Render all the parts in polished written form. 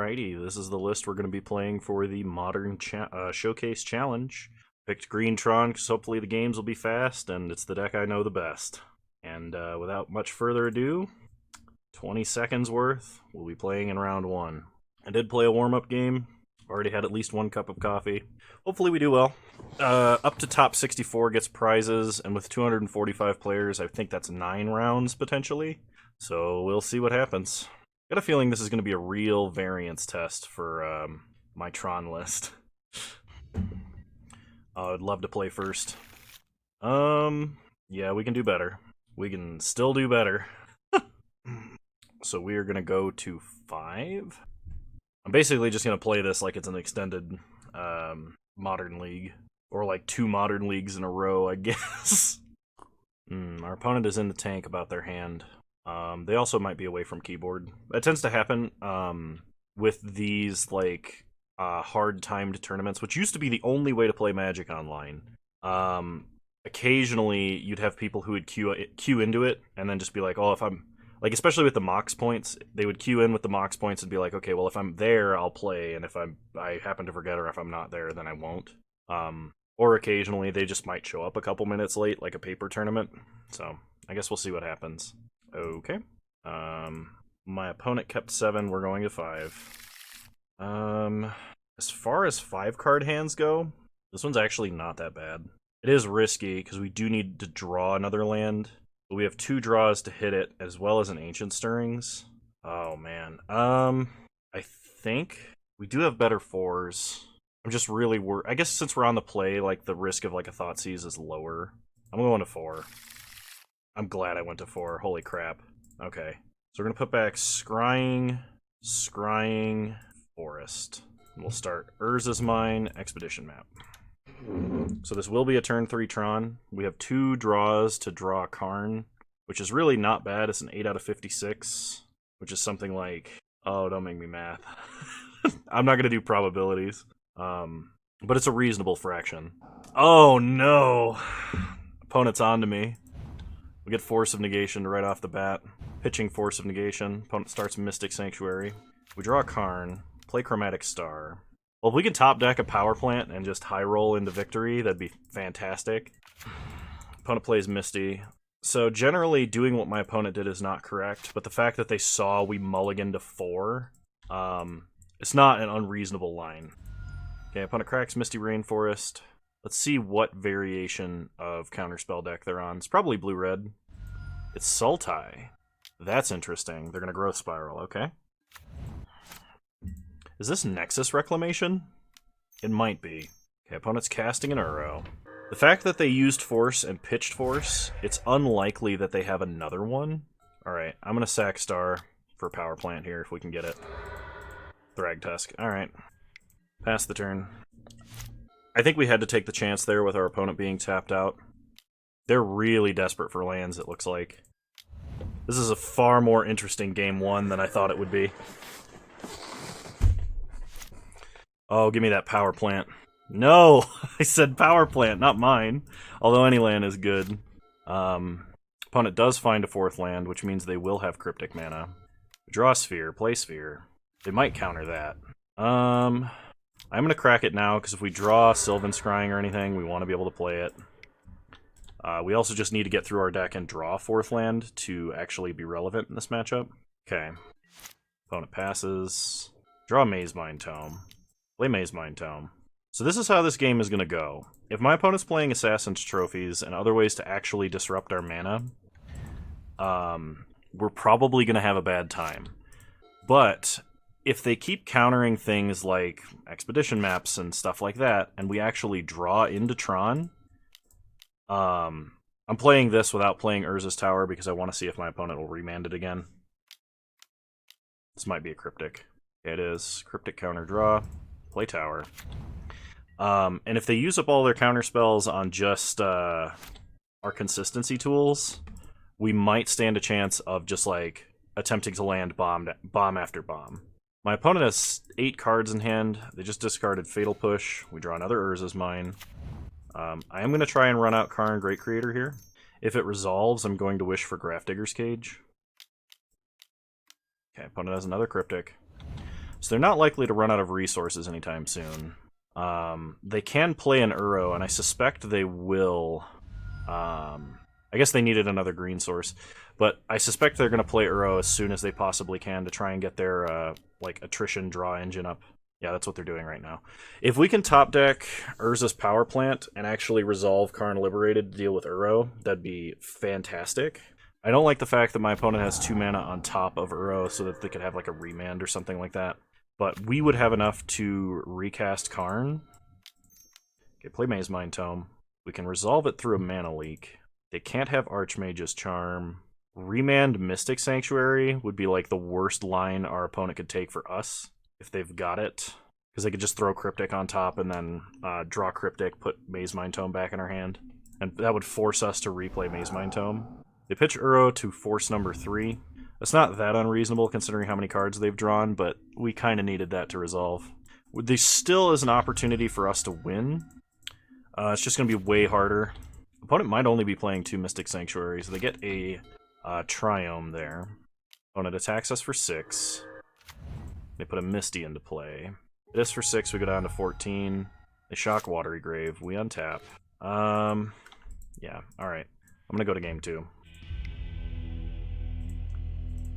Alrighty, this is the list we're going to be playing for the Modern Showcase Challenge. Picked Green Tron because hopefully the games will be fast, and it's the deck I know the best. And without much further ado, 20 seconds worth, we'll be playing in round 1. I did play a warm-up game, already had at least 1 cup of coffee. Hopefully we do well. Up to top 64 gets prizes, and with 245 players, I think that's 9 rounds potentially. So we'll see what happens. Got a feeling this is going to be a real variance test for my Tron list. I'd love to play first. Yeah, we can do better. We can still do better. So we are going to go to 5. I'm basically just going to play this like it's an extended Modern League. Or like 2 Modern Leagues in a row, I guess. Our opponent is in the tank about their hand. They also might be away from keyboard. That tends to happen with these like hard-timed tournaments, which used to be the only way to play Magic online. Occasionally, you'd have people who would queue into it and then just be like, "Oh, if I'm like," especially with the Mox points, they would queue in with the Mox points and be like, "Okay, well, if I'm there, I'll play, and if I happen to forget, or if I'm not there, then I won't." Or occasionally, they just might show up a couple minutes late, like a paper tournament. So I guess we'll see what happens. Okay. My opponent kept 7, we're going to 5. As far as 5-card hands go, this one's actually not that bad. It is risky, because we do need to draw another land, but we have 2 draws to hit it, as well as an Ancient Stirrings. Oh, man. I think we do have better 4s. I'm just really worried. I guess since we're on the play, like, the risk of, like, a Thoughtseize is lower. I'm going to 4. I'm glad I went to 4. Holy crap. Okay. So we're going to put back Scrying, Forest. And we'll start Urza's Mine, Expedition Map. So this will be a turn 3 Tron. We have 2 draws to draw Karn, which is really not bad. It's an 8 out of 56, which is something like... Oh, don't make me math. I'm not going to do probabilities. But it's a reasonable fraction. Oh, no. Opponent's on to me. We get Force of Negation right off the bat. Pitching Force of Negation. Opponent starts Mystic Sanctuary. We draw a Karn. Play Chromatic Star. Well, if we can top deck a Power Plant and just high roll into victory, that'd be fantastic. Opponent plays Misty. So generally, doing what my opponent did is not correct, but the fact that they saw we mulligan to 4, it's not an unreasonable line. Okay, opponent cracks Misty Rainforest. Let's see what variation of counterspell deck they're on. It's probably blue-red. It's Sultai. That's interesting. They're going to Growth Spiral, okay. Is this Nexus Reclamation? It might be. Okay, opponent's casting an Uro. The fact that they used Force and pitched Force, it's unlikely that they have another one. Alright, I'm going to sack Star for Power Plant here if we can get it. Thragtusk. Alright. Pass the turn. I think we had to take the chance there with our opponent being tapped out. They're really desperate for lands, it looks like. This is a far more interesting game 1 than I thought it would be. Oh, give me that Power Plant. No! I said Power Plant, not mine. Although any land is good. Opponent does find a 4th land, which means they will have Cryptic Mana. Draw a Sphere, play Sphere. They might counter that. I'm going to crack it now, because if we draw Sylvan Scrying or anything, we want to be able to play it. We also just need to get through our deck and draw a 4th land to actually be relevant in this matchup. Okay. Opponent passes. Draw Maze Mind Tome. Play Maze Mind Tome. So this is how this game is going to go. If my opponent's playing Assassin's Trophies and other ways to actually disrupt our mana, we're probably going to have a bad time. But if they keep countering things like expedition maps and stuff like that, and we actually draw into Tron, I'm playing this without playing Urza's Tower because I want to see if my opponent will remand it again. This might be a Cryptic. Yeah, it is. Cryptic counter draw. Play Tower. And if they use up all their counter spells on just our consistency tools, we might stand a chance of just like attempting to land bomb after bomb. My opponent has 8 cards in hand. They just discarded Fatal Push. We draw another Urza's Mine. I am going to try and run out Karn Great Creator here. If it resolves, I'm going to wish for Grafdigger's Cage. Okay, opponent has another Cryptic. So they're not likely to run out of resources anytime soon. They can play an Uro, and I suspect they will. I guess they needed another green source, but I suspect they're going to play Uro as soon as they possibly can to try and get their like attrition draw engine up. Yeah, that's what they're doing right now. If we can top deck Urza's power plant and actually resolve Karn Liberated to deal with Uro, that'd be fantastic. I don't like the fact that my opponent has 2 mana on top of Uro so that they could have like a remand or something like that. But we would have enough to recast Karn. Okay, play Maze Mind Tome. We can resolve it through a mana leak. They can't have Archmage's Charm. Remand Mystic Sanctuary would be like the worst line our opponent could take for us if they've got it. Because they could just throw Cryptic on top and then draw Cryptic, put Maze Mind Tome back in our hand. And that would force us to replay Maze Mind Tome. They pitch Uro to force number 3. That's not that unreasonable considering how many cards they've drawn, but we kind of needed that to resolve. There still is an opportunity for us to win. It's just going to be way harder. Opponent might only be playing 2 Mystic Sanctuaries. They get a Triome there. Opponent attacks us for 6. They put a Misty into play. Hit us for 6, we go down to 14. They shock Watery Grave. We untap. Yeah, alright. I'm going to go to game 2.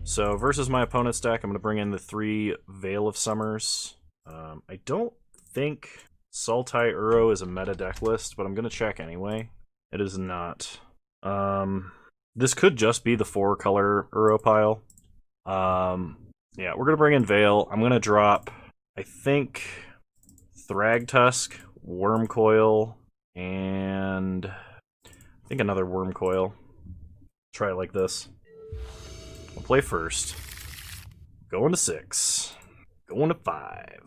So, versus my opponent's deck, I'm going to bring in the 3 Veil of Summers. I don't think Sultai Uro is a meta deck list, but I'm going to check anyway. It is not. This could just be the 4-color Uro pile. Yeah, we're going to bring in Veil. I'm going to drop, I think, Thragtusk, Wormcoil, and I think another Wormcoil. Try it like this. I'll play first. Going to 6. Going to 5.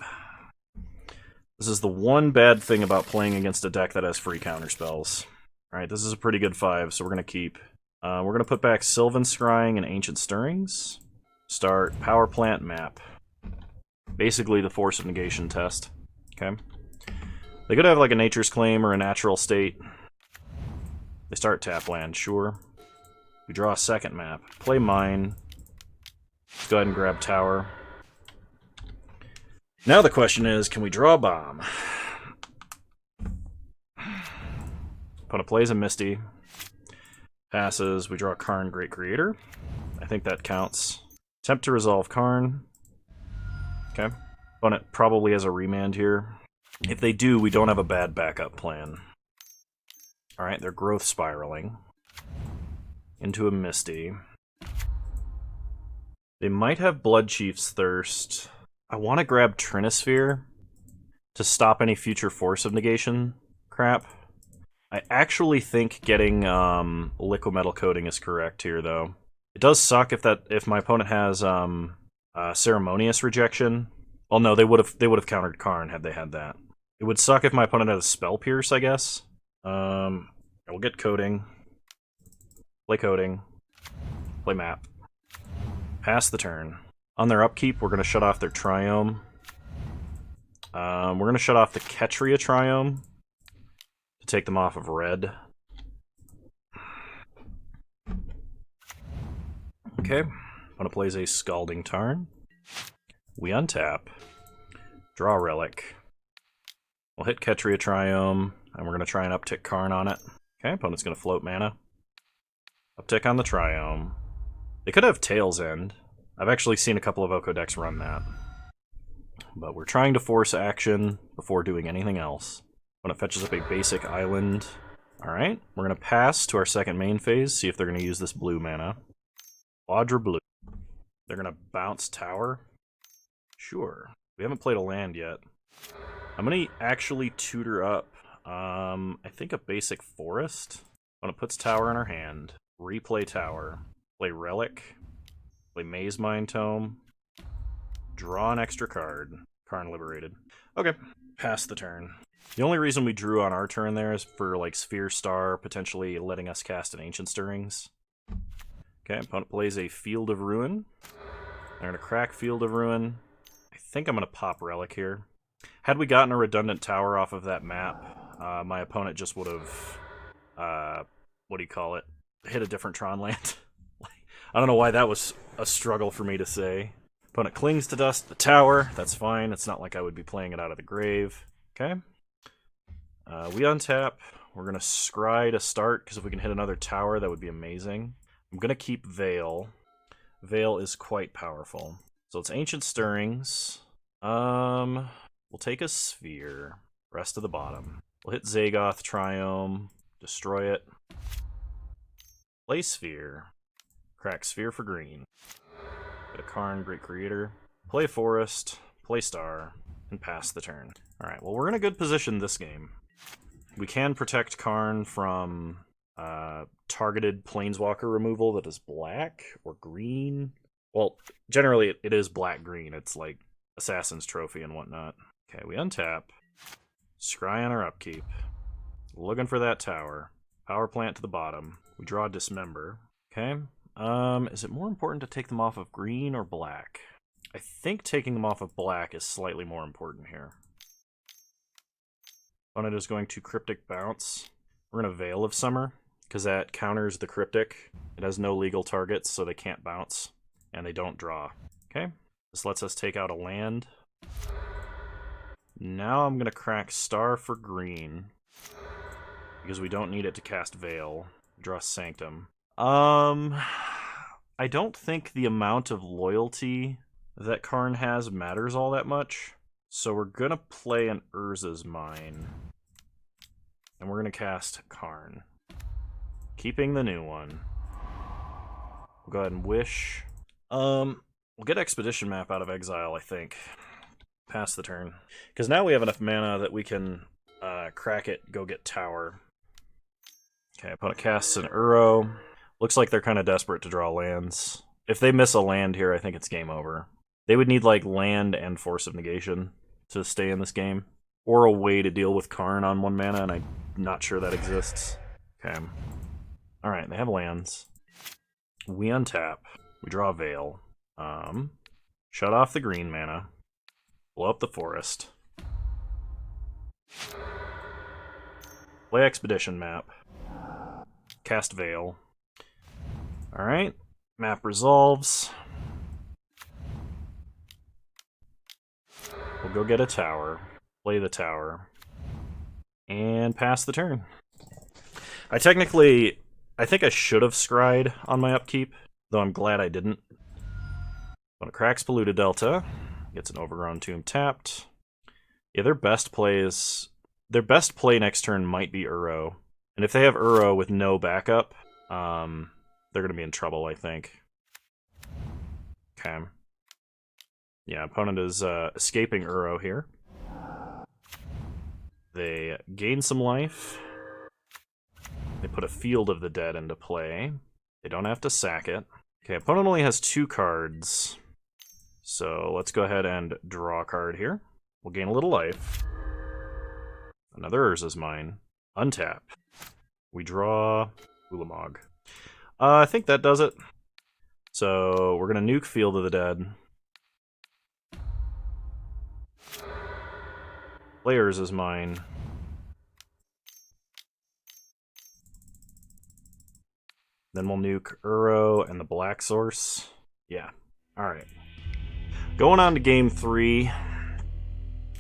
This is the one bad thing about playing against a deck that has free counterspells. Alright, this is a pretty good 5, so we're going to keep. We're going to put back Sylvan Scrying and Ancient Stirrings. Start Power Plant Map. Basically the Force of Negation test. Okay. They could have like a Nature's Claim or a Natural State. They start Tap Land, sure. We draw a second map. Play Mine. Let's go ahead and grab Tower. Now the question is, can we draw a bomb? Opponent plays a Misty. Passes. We draw a Karn Great Creator. I think that counts. Attempt to resolve Karn. Okay. Opponent probably has a remand here. If they do, we don't have a bad backup plan. Alright, they're growth spiraling. Into a Misty. They might have Bloodchief's Thirst. I want to grab Trinisphere to stop any future Force of Negation crap. I actually think getting Liquid Metal Coating is correct here, though. It does suck if my opponent has Ceremonious Rejection. Well, no, they would have countered Karn had they had that. It would suck if my opponent had a Spell Pierce, I guess. We'll get Coating. Play Coating. Play Map. Pass the turn. On their upkeep, we're going to shut off their Triome. We're going to shut off the Ketria Triome to take them off of red. Okay. Opponent plays a Scalding Tarn. We untap. Draw a Relic. We'll hit Ketria Triome, and we're going to try and uptick Karn on it. Okay, opponent's going to float mana. Uptick on the Triome. They could have Tail's End. I've actually seen a couple of Oko decks run that. But we're trying to force action before doing anything else. When it fetches up a basic island. Alright, we're going to pass to our second main phase, see if they're going to use this blue mana. Quadra blue. They're going to bounce Tower. Sure. We haven't played a land yet. I'm going to actually tutor up, I think a basic Forest. When it puts Tower in our hand. Replay Tower. Play Relic. Play Maze Mind Tome. Draw an extra card. Karn Liberated. Okay, pass the turn. The only reason we drew on our turn there is for, like, Sphere Star potentially letting us cast an Ancient Stirrings. Okay, opponent plays a Field of Ruin. They're going to crack Field of Ruin. I think I'm going to pop Relic here. Had we gotten a redundant tower off of that map, my opponent just would have, what do you call it, hit a different Tron land. I don't know why that was a struggle for me to say. Opponent clings to dust the tower. That's fine. It's not like I would be playing it out of the grave. Okay. We untap. We're going to scry to start, because if we can hit another tower, that would be amazing. I'm going to keep Veil. Veil is quite powerful. So it's Ancient Stirrings. We'll take a Sphere. Rest of the bottom. We'll hit Zagoth, Triome, destroy it. Play Sphere. Crack Sphere for green. Get a Karn, Great Creator. Play Forest, play Star, and pass the turn. Alright, well, we're in a good position this game. We can protect Karn from targeted Planeswalker removal that is black or green. Well, generally it is black-green. It's like Assassin's Trophy and whatnot. Okay, we untap. Scry on our upkeep. Looking for that tower. Power plant to the bottom. We draw Dismember. Okay. Is it more important to take them off of green or black? I think taking them off of black is slightly more important here. Opponent is going to Cryptic Bounce. We're going to Veil of Summer, because that counters the Cryptic. It has no legal targets, so they can't bounce, and they don't draw. Okay, this lets us take out a land. Now I'm going to crack Star for green, because we don't need it to cast Veil. Draw Sanctum. I don't think the amount of loyalty that Karn has matters all that much. So we're going to play an Urza's Mine. And we're going to cast Karn. Keeping the new one. We'll go ahead and wish. We'll get Expedition Map out of exile, I think. Pass the turn. Because now we have enough mana that we can crack it, go get Tower. Okay, opponent casts an Uro. Looks like they're kind of desperate to draw lands. If they miss a land here, I think it's game over. They would need like land and Force of Negation to stay in this game. Or a way to deal with Karn on 1 mana, and I'm not sure that exists. Okay. Alright, they have lands. We untap. We draw a Veil. Shut off the green mana. Blow up the forest. Play Expedition Map. Cast Veil. Alright. Map resolves. We'll go get a tower. Play the tower. And pass the turn. I think I should have scryed on my upkeep, though I'm glad I didn't. When it cracks Polluted Delta, gets an Overgrown Tomb tapped. Yeah, their best play next turn might be Uro. And if they have Uro with no backup, they're going to be in trouble, I think. Okay. Yeah, opponent is escaping Uro here. They gain some life. They put a Field of the Dead into play. They don't have to sack it. Okay, opponent only has 2 cards. So let's go ahead and draw a card here. We'll gain a little life. Another Urza's Mine. Untap. We draw Ulamog. I think that does it. So we're going to nuke Field of the Dead. Players is mine. Then we'll nuke Uro and the Black Source. Yeah. Alright. Going on to game 3.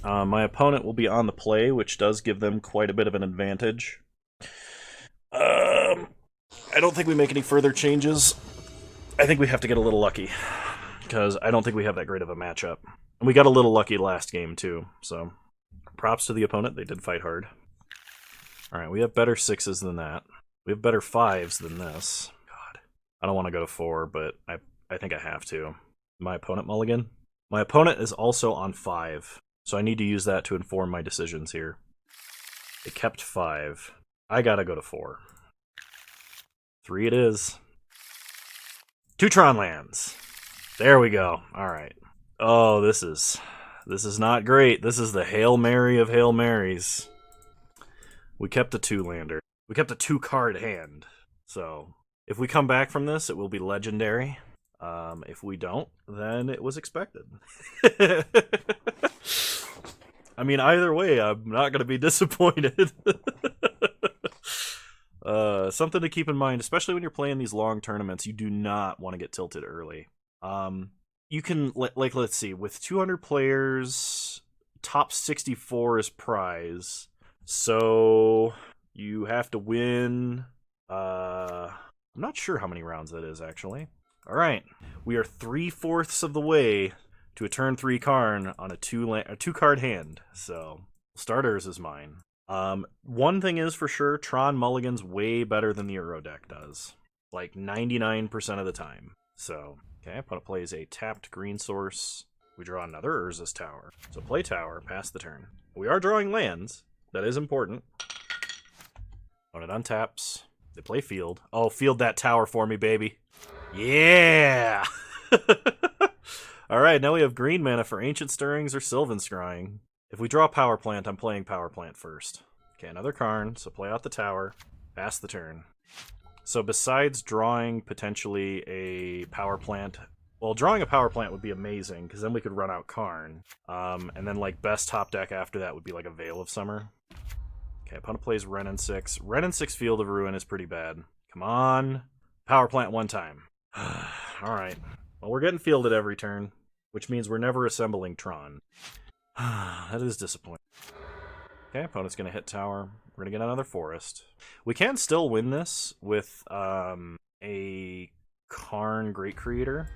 My opponent will be on the play, which does give them quite a bit of an advantage. I don't think we make any further changes. I think we have to get a little lucky, because I don't think we have that great of a matchup. And we got a little lucky last game, too, so props to the opponent. They did fight hard. Alright, we have better 6s than that. We have better 5s than this. God. I don't want to go to 4, but I think I have to. My opponent mulligan? My opponent is also on 5, so I need to use that to inform my decisions here. They kept 5. I gotta go to 4. 3 it is. 2 Tron lands. There we go. Alright. Oh, this is not great. This is the Hail Mary of Hail Marys. We kept a 2-lander. We kept a 2-card hand. So, if we come back from this, it will be legendary. If we don't, then it was expected. I mean, either way, I'm not going to be disappointed. Something to keep in mind, especially when you're playing these long tournaments, you do not want to get tilted early. you can, like, let's see, with 200 players, top 64 is prize. So you have to win. I'm not sure how many rounds that is, actually. All right. We are 3/4 of the way to a turn 3 Karn on a 2-card hand. So starters is mine. One thing is for sure, Tron Mulligan's way better than the Euro deck does. Like 99% of the time. So, okay, opponent plays a tapped green source. We draw another Urza's Tower. So play tower, pass the turn. We are drawing lands. That is important. Opponent untaps. They play field. Oh, field that tower for me, baby. Yeah! Alright, now we have green mana for Ancient Stirrings or Sylvan Scrying. If we draw Power Plant, I'm playing Power Plant first. Okay, another Karn, so play out the tower, pass the turn. So besides drawing potentially a Power Plant, well, drawing a Power Plant would be amazing, because then we could run out Karn. And then, like, best top deck after that would be, like, a Veil of Summer. Okay, opponent plays Wrenn and 6. Wrenn and 6 Field of Ruin is pretty bad. Come on. Power Plant one time. Alright. Well, we're getting fielded every turn, which means we're never assembling Tron. That is disappointing. Okay, opponent's going to hit tower. We're going to get another forest. We can still win this with a Karn Great Creator.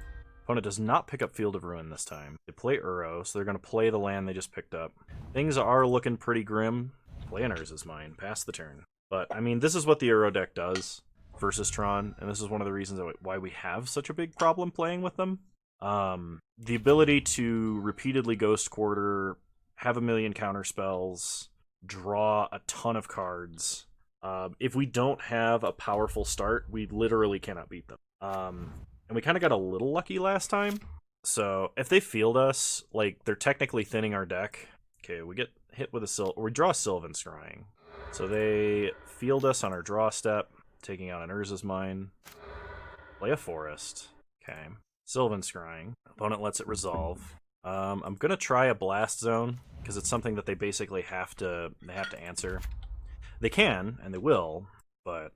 Opponent does not pick up Field of Ruin this time. They play Uro, so they're going to play the land they just picked up. Things are looking pretty grim. Play an Urza's Mine. Pass the turn. But, I mean, this is what the Uro deck does versus Tron, and this is one of the reasons why we have such a big problem playing with them. The ability to repeatedly Ghost Quarter, have a million counter spells, draw a ton of cards. If we don't have a powerful start, we literally cannot beat them. And we kind of got a little lucky last time. So if they field us, like, they're technically thinning our deck. Okay, we get hit with we draw a Sylvan Scrying. So they field us on our draw step, taking out an Urza's Mine. Play a forest. Okay. Sylvan Scrying. Opponent lets it resolve. I'm gonna try a Blast Zone, because it's something that they basically have to answer. They can, and they will, but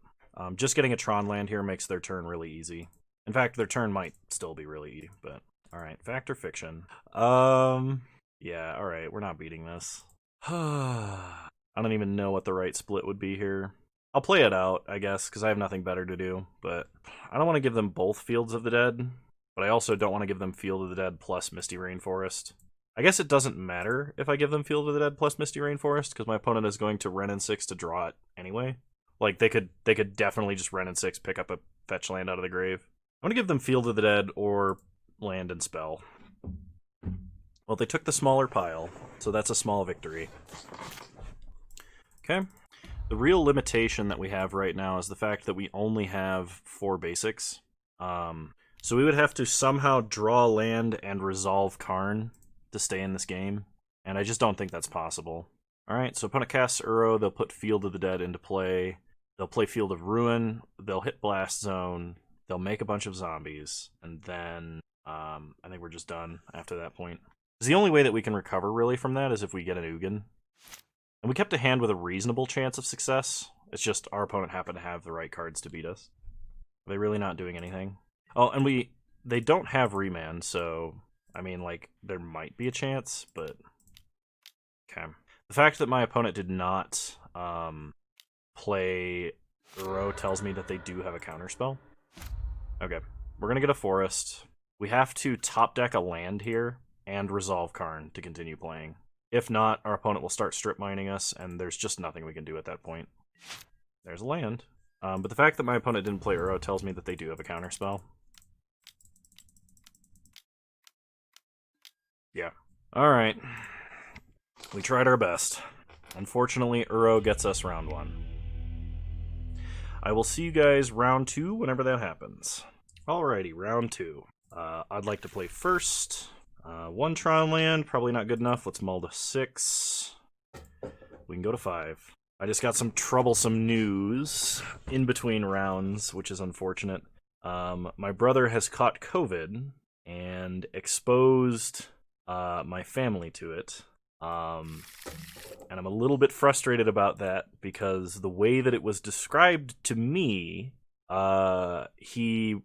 just getting a Tron land here makes their turn really easy. In fact, their turn might still be really easy, but... Alright, Fact or Fiction. Yeah, alright, we're not beating this. I don't even know what the right split would be here. I'll play it out, I guess, because I have nothing better to do, but I don't want to give them both Fields of the Dead, but I also don't want to give them Field of the Dead plus Misty Rainforest. I guess it doesn't matter if I give them Field of the Dead plus Misty Rainforest, because my opponent is going to Wrenn and 6 to draw it anyway. Like, they could definitely just Wrenn and 6, pick up a fetch land out of the grave. I'm going to give them Field of the Dead or land and spell. Well, they took the smaller pile, so that's a small victory. Okay. The real limitation that we have right now is the fact that we only have 4 basics. So we would have to somehow draw land and resolve Karn to stay in this game, and I just don't think that's possible. Alright, so opponent casts Uro, they'll put Field of the Dead into play. They'll play Field of Ruin, they'll hit Blast Zone, they'll make a bunch of zombies, and then I think we're just done after that point. Because the only way that we can recover, really, from that is if we get an Ugin. And we kept a hand with a reasonable chance of success. It's just our opponent happened to have the right cards to beat us. Are they really not doing anything? Oh, and they don't have Remand, so, I mean, like, there might be a chance, but... Okay. The fact that my opponent did not play Uro tells me that they do have a counterspell. Okay. We're gonna get a forest. We have to top deck a land here and resolve Karn to continue playing. If not, our opponent will start strip mining us, and there's just nothing we can do at that point. There's a land. But the fact that my opponent didn't play Uro tells me that they do have a counterspell. Yeah. Alright. We tried our best. Unfortunately, Uro gets us round 1. I will see you guys round 2 whenever that happens. Alrighty, round 2. I'd like to play first. 1 Tron land, probably not good enough. Let's mull to 6. We can go to 5. I just got some troublesome news in between rounds, which is unfortunate. My brother has caught COVID and exposed my family to it. And I'm a little bit frustrated about that because the way that it was described to me, he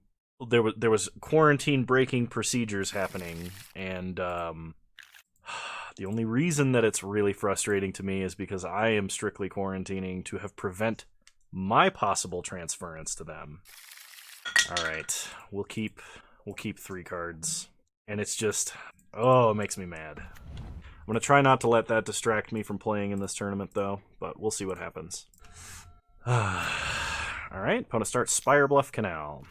there was quarantine breaking procedures happening, and the only reason that it's really frustrating to me is because I am strictly quarantining to prevent my possible transference to them. All right, we'll keep 3 cards, and it's just, oh, it makes me mad. I'm gonna try not to let that distract me from playing in this tournament, though, but we'll see what happens. All right, opponent starts Spire Bluff Canal.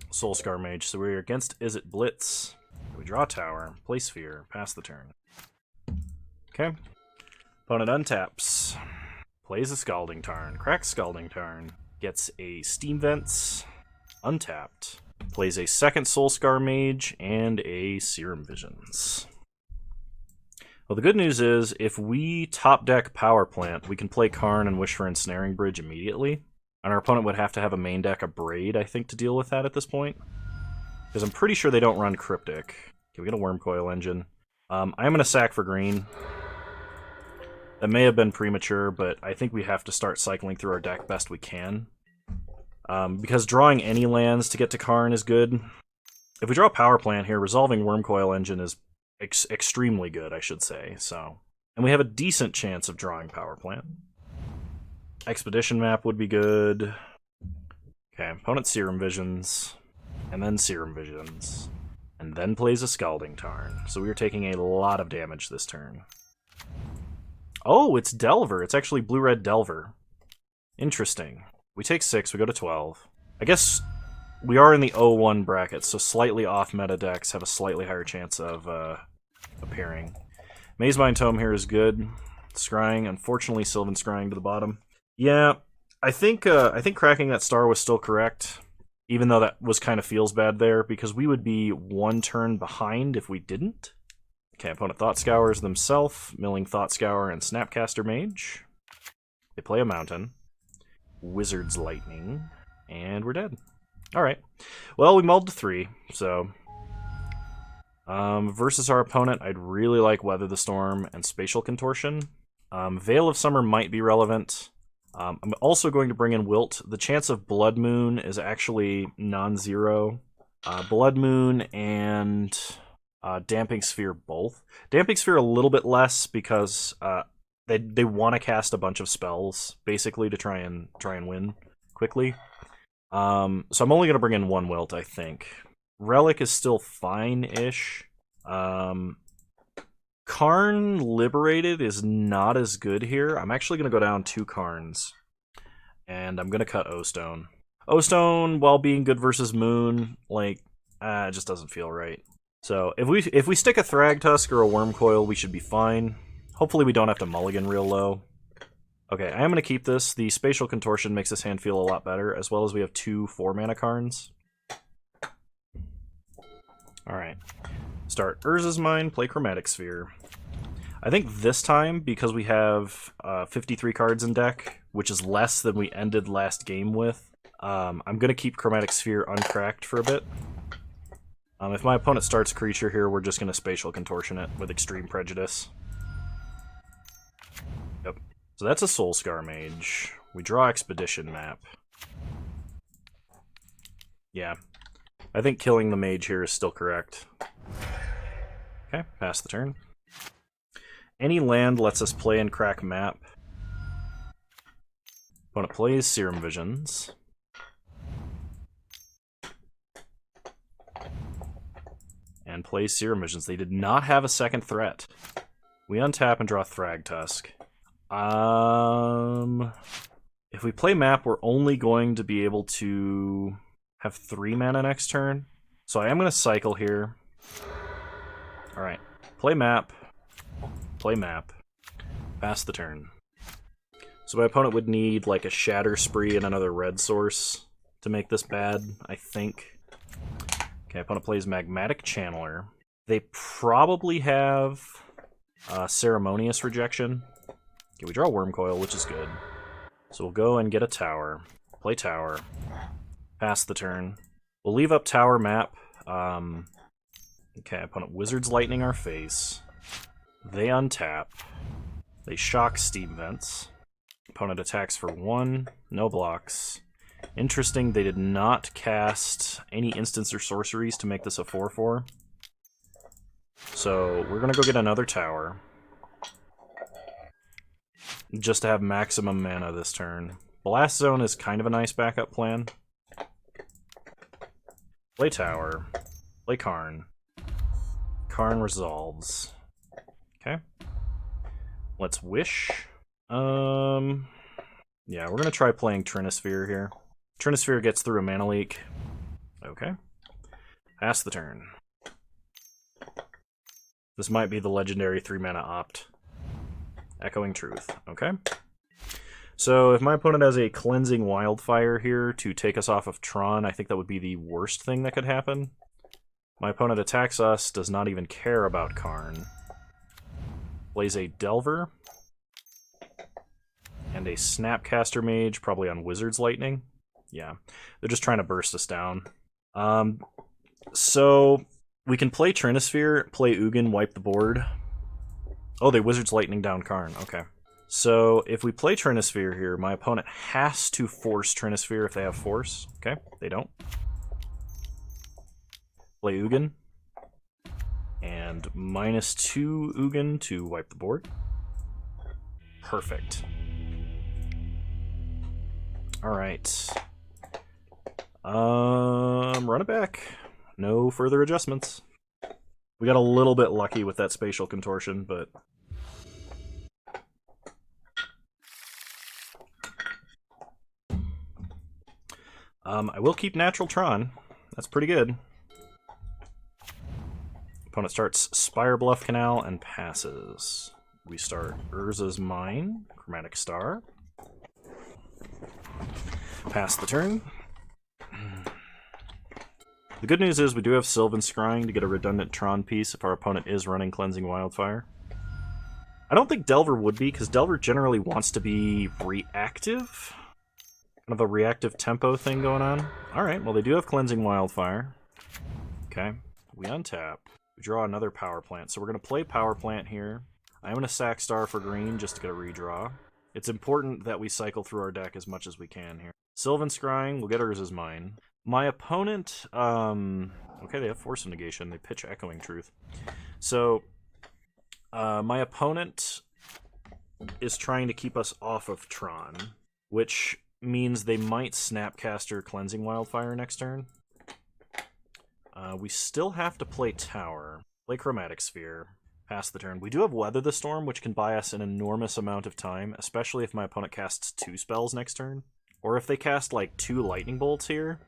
Soulscar Mage, so we're against Izzet Blitz. We draw a tower, play Sphere, pass the turn. Okay. Opponent untaps. Plays a Scalding Tarn, cracks Scalding Tarn, gets a Steam Vents, untapped. Plays a second Soulscar Mage and a Serum Visions. Well, the good news is, if we top deck Power Plant, we can play Karn and Wish for Ensnaring Bridge immediately. And our opponent would have to have a main deck of Braid, I think, to deal with that at this point. Because I'm pretty sure they don't run Cryptic. Okay, we get a Wormcoil Engine. I'm going to sack for green. That may have been premature, but I think we have to start cycling through our deck best we can. Because drawing any lands to get to Karn is good. If we draw Power Plant here, resolving Wormcoil Engine is extremely good, I should say. So, and we have a decent chance of drawing Power Plant. Expedition Map would be good. Okay, opponent Serum Visions, and then Serum Visions, and then plays a Scalding Tarn. So we are taking a lot of damage this turn. Oh, it's Delver. It's actually blue-red Delver. Interesting. We take 6, we go to 12. I guess we are in the 0-1 bracket, so slightly off-meta decks have a slightly higher chance of appearing. Mazemind Tome here is good. Scrying, unfortunately, Sylvan Scrying to the bottom. Yeah, I think cracking that star was still correct, even though that was kind of feels bad there, because we would be 1 turn behind if we didn't. Okay, opponent Thought Scours themselves, milling Thought Scour and Snapcaster Mage. They play a Mountain, Wizard's Lightning, and we're dead. Alright, well, we mulled to 3, so... versus our opponent, I'd really like Weather the Storm and Spatial Contortion. Veil of Summer might be relevant. I'm also going to bring in Wilt. The chance of Blood Moon is actually non-zero. Blood Moon and Damping Sphere both. Damping Sphere a little bit less because they want to cast a bunch of spells basically to try and win quickly. So I'm only going to bring in 1 Wilt, I think. Relic is still fine-ish. Karn Liberated is not as good here. I'm actually going to go down 2 Karns. And I'm going to cut O-Stone. O-Stone, while being good versus Moon, like, it just doesn't feel right. So, if we stick a Thragtusk or a Wormcoil, we should be fine. Hopefully we don't have to mulligan real low. Okay, I am going to keep this. The Spatial Contortion makes this hand feel a lot better, as well as we have 2 4-mana Karns. Alright. Start Urza's Mine, play Chromatic Sphere. I think this time, because we have 53 cards in deck, which is less than we ended last game with, I'm going to keep Chromatic Sphere uncracked for a bit. If my opponent starts Creature here, we're just going to Spatial Contortion it with Extreme Prejudice. Yep. So that's a Soulscar Mage. We draw Expedition Map. Yeah. I think killing the Mage here is still correct. Okay, pass the turn. Any land lets us play and crack map. Opponent plays Serum Visions. And plays Serum Visions. They did not have a second threat. We untap and draw Thragtusk. If we play map, we're only going to be able to have 3 mana next turn. So I am going to cycle here. Alright. Play map. Play map. Pass the turn. So my opponent would need like a Shatter Spree and another red source to make this bad, I think. Okay, opponent plays Magmatic Channeler. They probably have Ceremonious Rejection. Okay, we draw Wormcoil, which is good. So we'll go and get a tower. Play tower. Pass the turn. We'll leave up tower map. Okay, opponent Wizard's Lightning our face. They untap. They shock Steam Vents. Opponent attacks for 1, no blocks. Interesting, they did not cast any instants or sorceries to make this a 4/4. So we're going to go get another tower. Just to have maximum mana this turn. Blast Zone is kind of a nice backup plan. Play tower. Play Karn. Karn resolves. Okay. Let's wish. Yeah, we're going to try playing Trinisphere here. Trinisphere gets through a mana leak. Okay. Pass the turn. This might be the legendary 3-mana opt. Echoing Truth. Okay. So if my opponent has a Cleansing Wildfire here to take us off of Tron, I think that would be the worst thing that could happen. My opponent attacks us, does not even care about Karn. Plays a Delver. And a Snapcaster Mage, probably on Wizard's Lightning. Yeah, they're just trying to burst us down. So we can play Trinisphere, play Ugin, wipe the board. Oh, they Wizard's Lightning down Karn. Okay. So if we play Trinisphere here, my opponent has to force Trinisphere if they have force. Okay, they don't. Play Ugin. And -2 Ugin to wipe the board. Perfect. Alright. Run it back. No further adjustments. We got a little bit lucky with that spatial contortion, but... I will keep Natural Tron. That's pretty good. Opponent starts Spire Bluff Canal and passes. We start Urza's Mine, Chromatic Star. Pass the turn. The good news is we do have Sylvan Scrying to get a redundant Tron piece if our opponent is running Cleansing Wildfire. I don't think Delver would be, because Delver generally wants to be reactive. Kind of a reactive tempo thing going on. Alright, well they do have Cleansing Wildfire. Okay, we untap. We draw another Power Plant, so we're going to play Power Plant here. I'm going to sack Star for green just to get a redraw. It's important that we cycle through our deck as much as we can here. Sylvan Scrying, we'll get Urza's Mine. My opponent, okay, they have Force of Negation. They pitch Echoing Truth. So, my opponent is trying to keep us off of Tron, which means they might Snapcaster Cleansing Wildfire next turn. We still have to play Tower, play Chromatic Sphere, pass the turn. We do have Weather the Storm, which can buy us an enormous amount of time, especially if my opponent casts 2 spells next turn. Or if they cast, like, 2 Lightning Bolts here.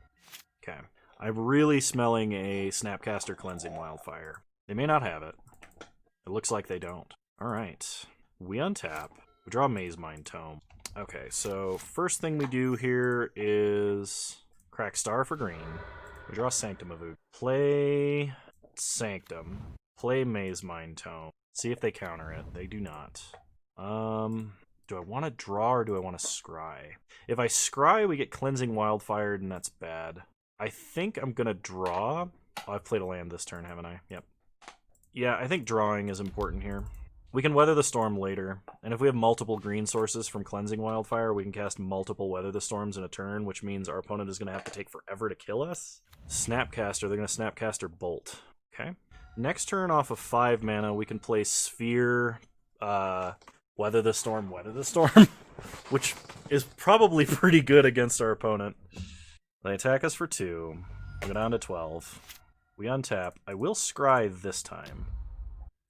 Okay. I'm really smelling a Snapcaster Cleansing Wildfire. They may not have it. It looks like they don't. Alright. We untap. We draw Maze Mind Tome. Okay, so first thing we do here is crack Star for green. We draw Sanctum of Ugin. Play Sanctum. Play Maze Mind Tome. See if they counter it. They do not. Do I want to draw or do I want to scry? If I scry, we get Cleansing Wildfire, and that's bad. I think I'm going to draw. Oh, I've played a land this turn, haven't I? Yep. Yeah, I think drawing is important here. We can Weather the Storm later, and if we have multiple green sources from Cleansing Wildfire, we can cast multiple Weather the Storms in a turn, which means our opponent is going to have to take forever to kill us. Snapcaster, they're going to Snapcaster Bolt. Okay. Next turn, off of 5 mana, we can play Sphere, Weather the Storm, which is probably pretty good against our opponent. They attack us for 2. We go down to 12. We untap. I will scry this time.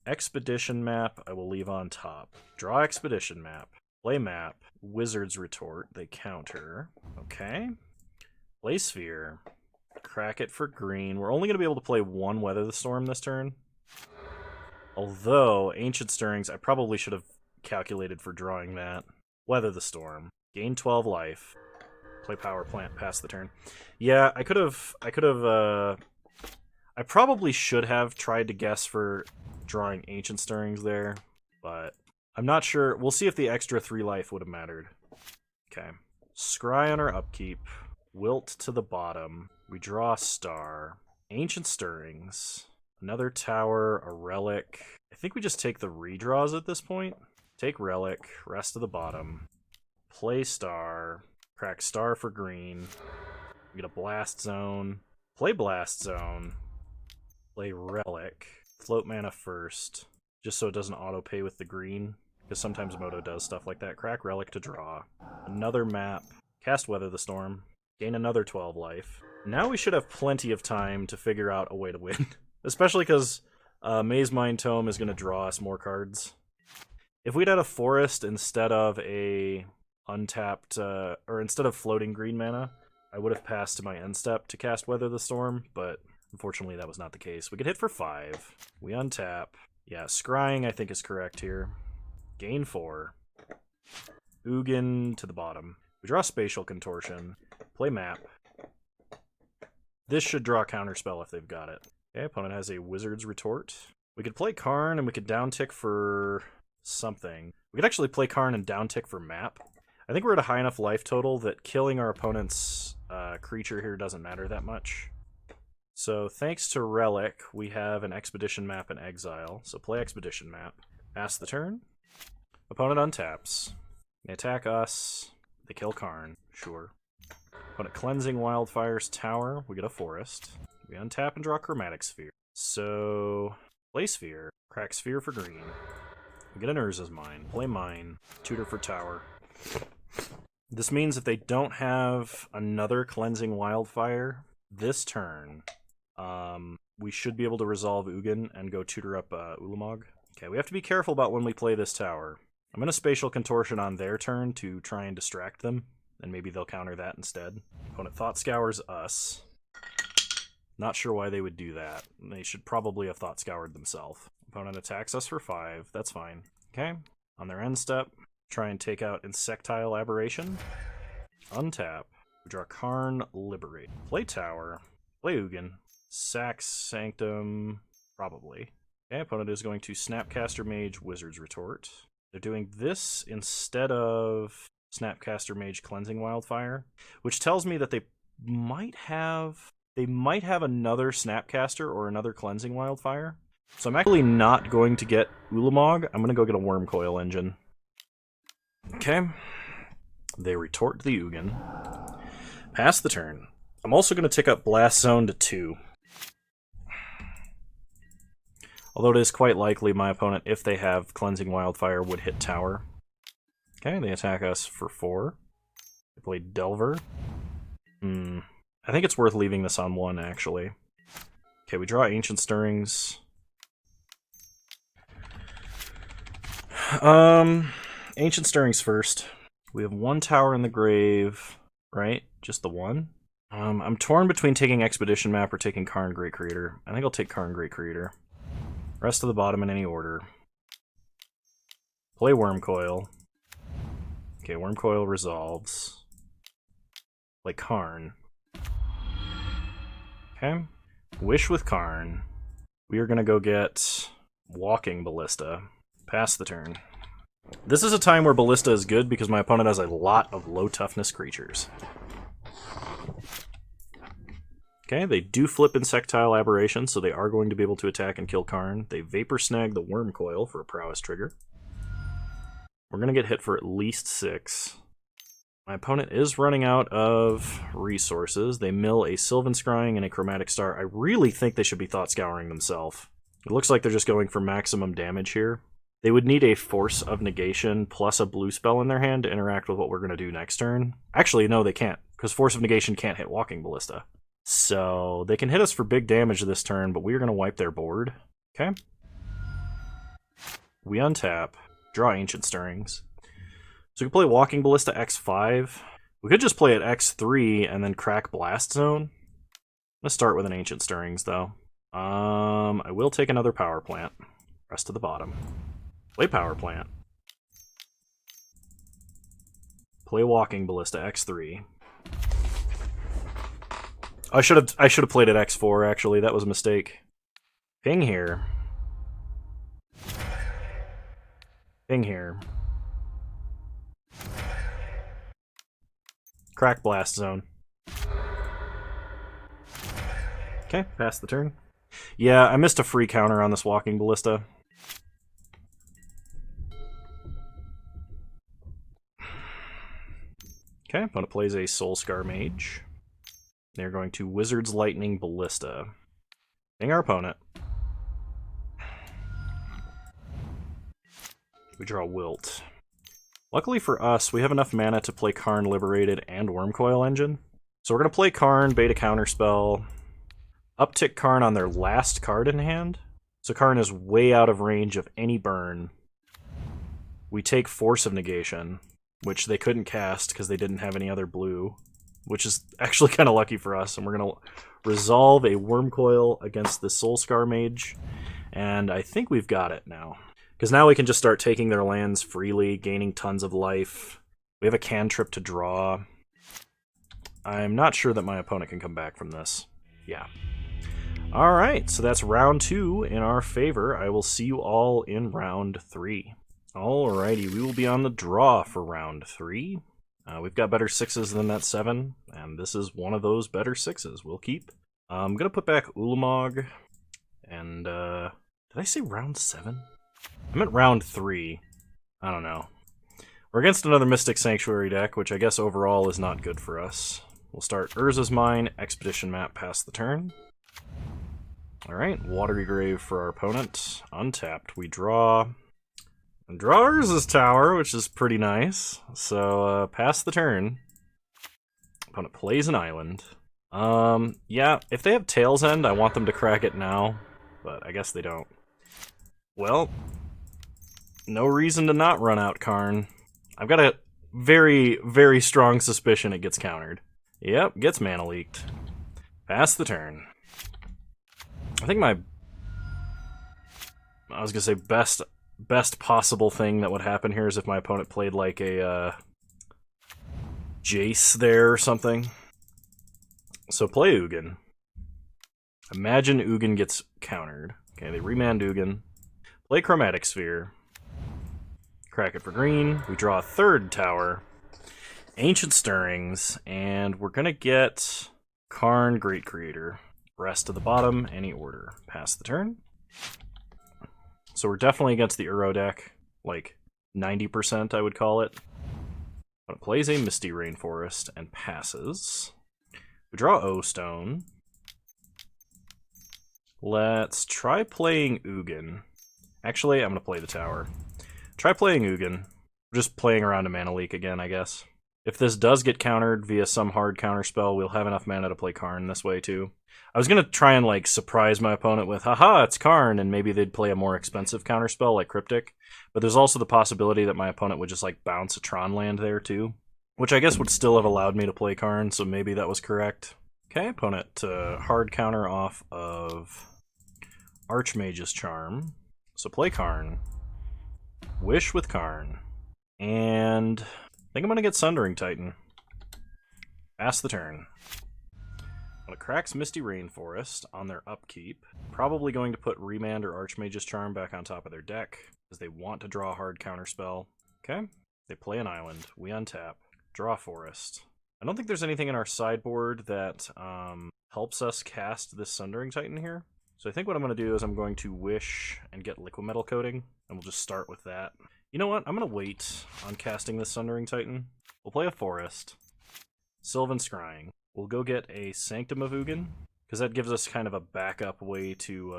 Expedition Map, I will leave on top. Draw Expedition Map. Play Map. Wizard's Retort. They counter. Okay. Play Sphere. Crack it for green. We're only going to be able to play 1 Weather the Storm this turn. Although, Ancient Stirrings, I probably should have calculated for drawing that. Weather the Storm. Gain 12 life. Play Power Plant, pass the turn. Yeah, I probably should have tried to guess for drawing Ancient Stirrings there, but I'm not sure. We'll see if the extra 3 life would have mattered. Okay. Scry on our upkeep. Wilt to the bottom. We draw a Star. Ancient Stirrings. Another Tower, a Relic. I think we just take the redraws at this point. Take Relic, rest of the bottom. Play Star. Crack Star for green. We get a Blast Zone. Play Blast Zone. Play Relic. Float mana first, just so it doesn't auto-pay with the green, because sometimes Moto does stuff like that. Crack Relic to draw. Another map. Cast Weather the Storm. Gain another 12 life. Now we should have plenty of time to figure out a way to win. Especially because Maze Mind Tome is going to draw us more cards. If we'd had a Forest instead of a untapped, or instead of floating green mana, I would have passed to my end step to cast Weather the Storm, but unfortunately that was not the case. We could hit for 5. We untap. Yeah, Scrying I think is correct here. Gain 4. Ugin to the bottom. We draw Spatial Contortion. Play Map. This should draw Counterspell if they've got it. Okay, opponent has a Wizard's Retort. We could play Karn and we could downtick for something. We could actually play Karn and downtick for Map. I think we're at a high enough life total that killing our opponent's creature here doesn't matter that much. So thanks to Relic, we have an Expedition Map in exile. So play Expedition Map. Pass the turn. Opponent untaps. They attack us. They kill Karn. Sure. Opponent Cleansing Wildfire's Tower. We get a Forest. We untap and draw Chromatic Sphere. So play Sphere. Crack Sphere for green. We get an Urza's Mine. Play Mine. Tutor for Tower. This means if they don't have another Cleansing Wildfire this turn, we should be able to resolve Ugin and go tutor up Ulamog. Okay, we have to be careful about when we play this tower. I'm going to Spatial Contortion on their turn to try and distract them, and maybe they'll counter that instead. Opponent Thought Scours us. Not sure why they would do that. They should probably have Thought Scoured themselves. Opponent attacks us for 5. That's fine. Okay, on their end step, try and take out Insectile Aberration. Untap. We draw Karn, Liberate. Play Tower. Play Ugin. Sack Sanctum, probably. Okay, opponent is going to Snapcaster Mage, Wizard's Retort. They're doing this instead of Snapcaster Mage, Cleansing Wildfire, which tells me that they might have another Snapcaster or another Cleansing Wildfire. So I'm actually not going to get Ulamog. I'm going to go get a Wormcoil Engine. Okay. They retort the Ugin. Pass the turn. I'm also going to tick up Blast Zone to 2. Although it is quite likely my opponent, if they have Cleansing Wildfire, would hit Tower. Okay, they attack us for 4. They play Delver. I think it's worth leaving this on 1, actually. Okay, we draw Ancient Stirrings. Ancient Stirrings first. We have 1 tower in the grave, right? Just the 1? I'm torn between taking Expedition Map or taking Karn Great Creator. I think I'll take Karn Great Creator. Rest of the bottom in any order. Play Wormcoil. Okay, Wormcoil resolves. Play Karn. Okay. Wish with Karn. We are going to go get Walking Ballista. Pass the turn. This is a time where Ballista is good because my opponent has a lot of low toughness creatures. Okay, they do flip Insectile Aberration, so they are going to be able to attack and kill Karn. They Vapor Snag the Wormcoil for a prowess trigger. We're going to get hit for at least 6. My opponent is running out of resources. They mill a Sylvan Scrying and a Chromatic Star. I really think they should be Thought Scouring themselves. It looks like they're just going for maximum damage here. They would need a Force of Negation plus a blue spell in their hand to interact with what we're going to do next turn. Actually, no, they can't, because Force of Negation can't hit Walking Ballista. So they can hit us for big damage this turn, but we're going to wipe their board. Okay. We untap, draw Ancient Stirrings. So we can play Walking Ballista X5. We could just play it X3 and then crack Blast Zone. Let's start with an Ancient Stirrings, though. I will take another Power Plant. Rest to the bottom. Play Power Plant. Play Walking Ballista X3. I should have played it X4, actually. That was a mistake. Ping here. Ping here. Crack Blast Zone. Okay, pass the turn. Yeah, I missed a free counter on this Walking Ballista. Okay, opponent plays a Soulscar Mage. They're going to Wizard's Lightning Ballista. Hitting our opponent. We draw Wilt. Luckily for us, we have enough mana to play Karn Liberated and Wormcoil Engine. So we're going to play Karn, beta counterspell, uptick Karn on their last card in hand. So Karn is way out of range of any burn. We take Force of Negation, which they couldn't cast because they didn't have any other blue, which is actually kind of lucky for us. And we're going to resolve a Wormcoil against the Soulscar Mage, and I think we've got it now. Because now we can just start taking their lands freely, gaining tons of life. We have a cantrip to draw. I'm not sure that my opponent can come back from this. Yeah. Alright, so that's round 2 in our favor. I will see you all in round 3. Alrighty, we will be on the draw for round 3. We've got better 6s than that 7, and this is one of those better 6s. We'll keep. I'm going to put back Ulamog, and did I say round 7? I meant round 3. I don't know. We're against another Mystic Sanctuary deck, which I guess overall is not good for us. We'll start Urza's Mine, Expedition Map, pass the turn. Alright, Watery Grave for our opponent. Untapped, we draw Urza's Tower, which is pretty nice. So, pass the turn. Opponent plays an island. Yeah, if they have Tail's End, I want them to crack it now, but I guess they don't. Well, no reason to not run out Karn. I've got a very, very strong suspicion it gets countered. Yep, gets mana leaked. Pass the turn. I think I was gonna say best possible thing that would happen here is if my opponent played like a Jace there or something. So play Ugin. Imagine Ugin gets countered. Okay, they remand Ugin. Play Chromatic Sphere. Crack it for green. We draw a third tower. Ancient Stirrings. And we're going to get Karn Great Creator. Rest to the bottom, any order. Pass the turn. So we're definitely against the Uro deck. Like 90%, I would call it. But it plays a Misty Rainforest and passes. We draw O-Stone. Let's try playing Ugin. Actually, I'm going to play the tower. Try playing Ugin. Just playing around a mana leak again, I guess. If this does get countered via some hard counterspell, we'll have enough mana to play Karn this way, too. I was going to try and, like, surprise my opponent with, haha, it's Karn, and maybe they'd play a more expensive counterspell, like Cryptic. But there's also the possibility that my opponent would just, like, bounce a Tron land there, too. Which I guess would still have allowed me to play Karn, so maybe that was correct. Okay, opponent hard counter off of Archmage's Charm. So play Karn. Wish with Karn. And I think I'm going to get Sundering Titan. Pass the turn. Well, it cracks Misty Rainforest on their upkeep. Probably going to put Remand or Archmage's Charm back on top of their deck, because they want to draw a hard counterspell. Okay, they play an island. We untap. Draw Forest. I don't think there's anything in our sideboard that helps us cast this Sundering Titan here. So I think what I'm going to do is I'm going to Wish and get Liquimetal Coating, and we'll just start with that. You know what? I'm going to wait on casting this Sundering Titan. We'll play a Forest. Sylvan Scrying. We'll go get a Sanctum of Ugin, because that gives us kind of a backup way to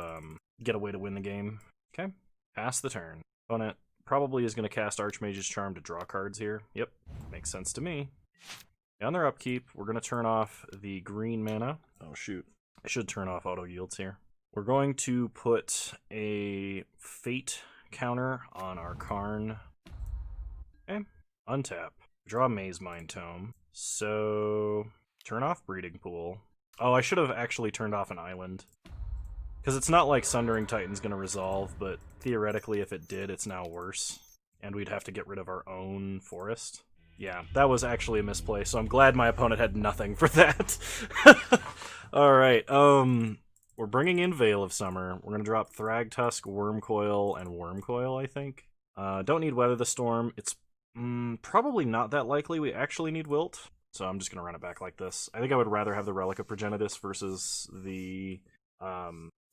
get a way to win the game. Okay, pass the turn. Opponent probably is going to cast Archmage's Charm to draw cards here. Yep, makes sense to me. On their upkeep, we're going to turn off the green mana. Oh, shoot. I should turn off auto yields here. We're going to put a Fate counter on our Karn. Okay, untap. Draw Maze Mind Tome. So, turn off Breeding Pool. Oh, I should have actually turned off an island. Because it's not like Sundering Titan's going to resolve, but theoretically if it did, it's now worse. And we'd have to get rid of our own forest. Yeah, that was actually a misplay, so I'm glad my opponent had nothing for that. Alright, we're bringing in Veil of Summer. We're going to drop Thragtusk, Wormcoil, and Wormcoil, I think. Don't need Weather the Storm. It's probably not that likely we actually need Wilt, so I'm just going to run it back like this. I think I would rather have the Relic of Progenitus versus the...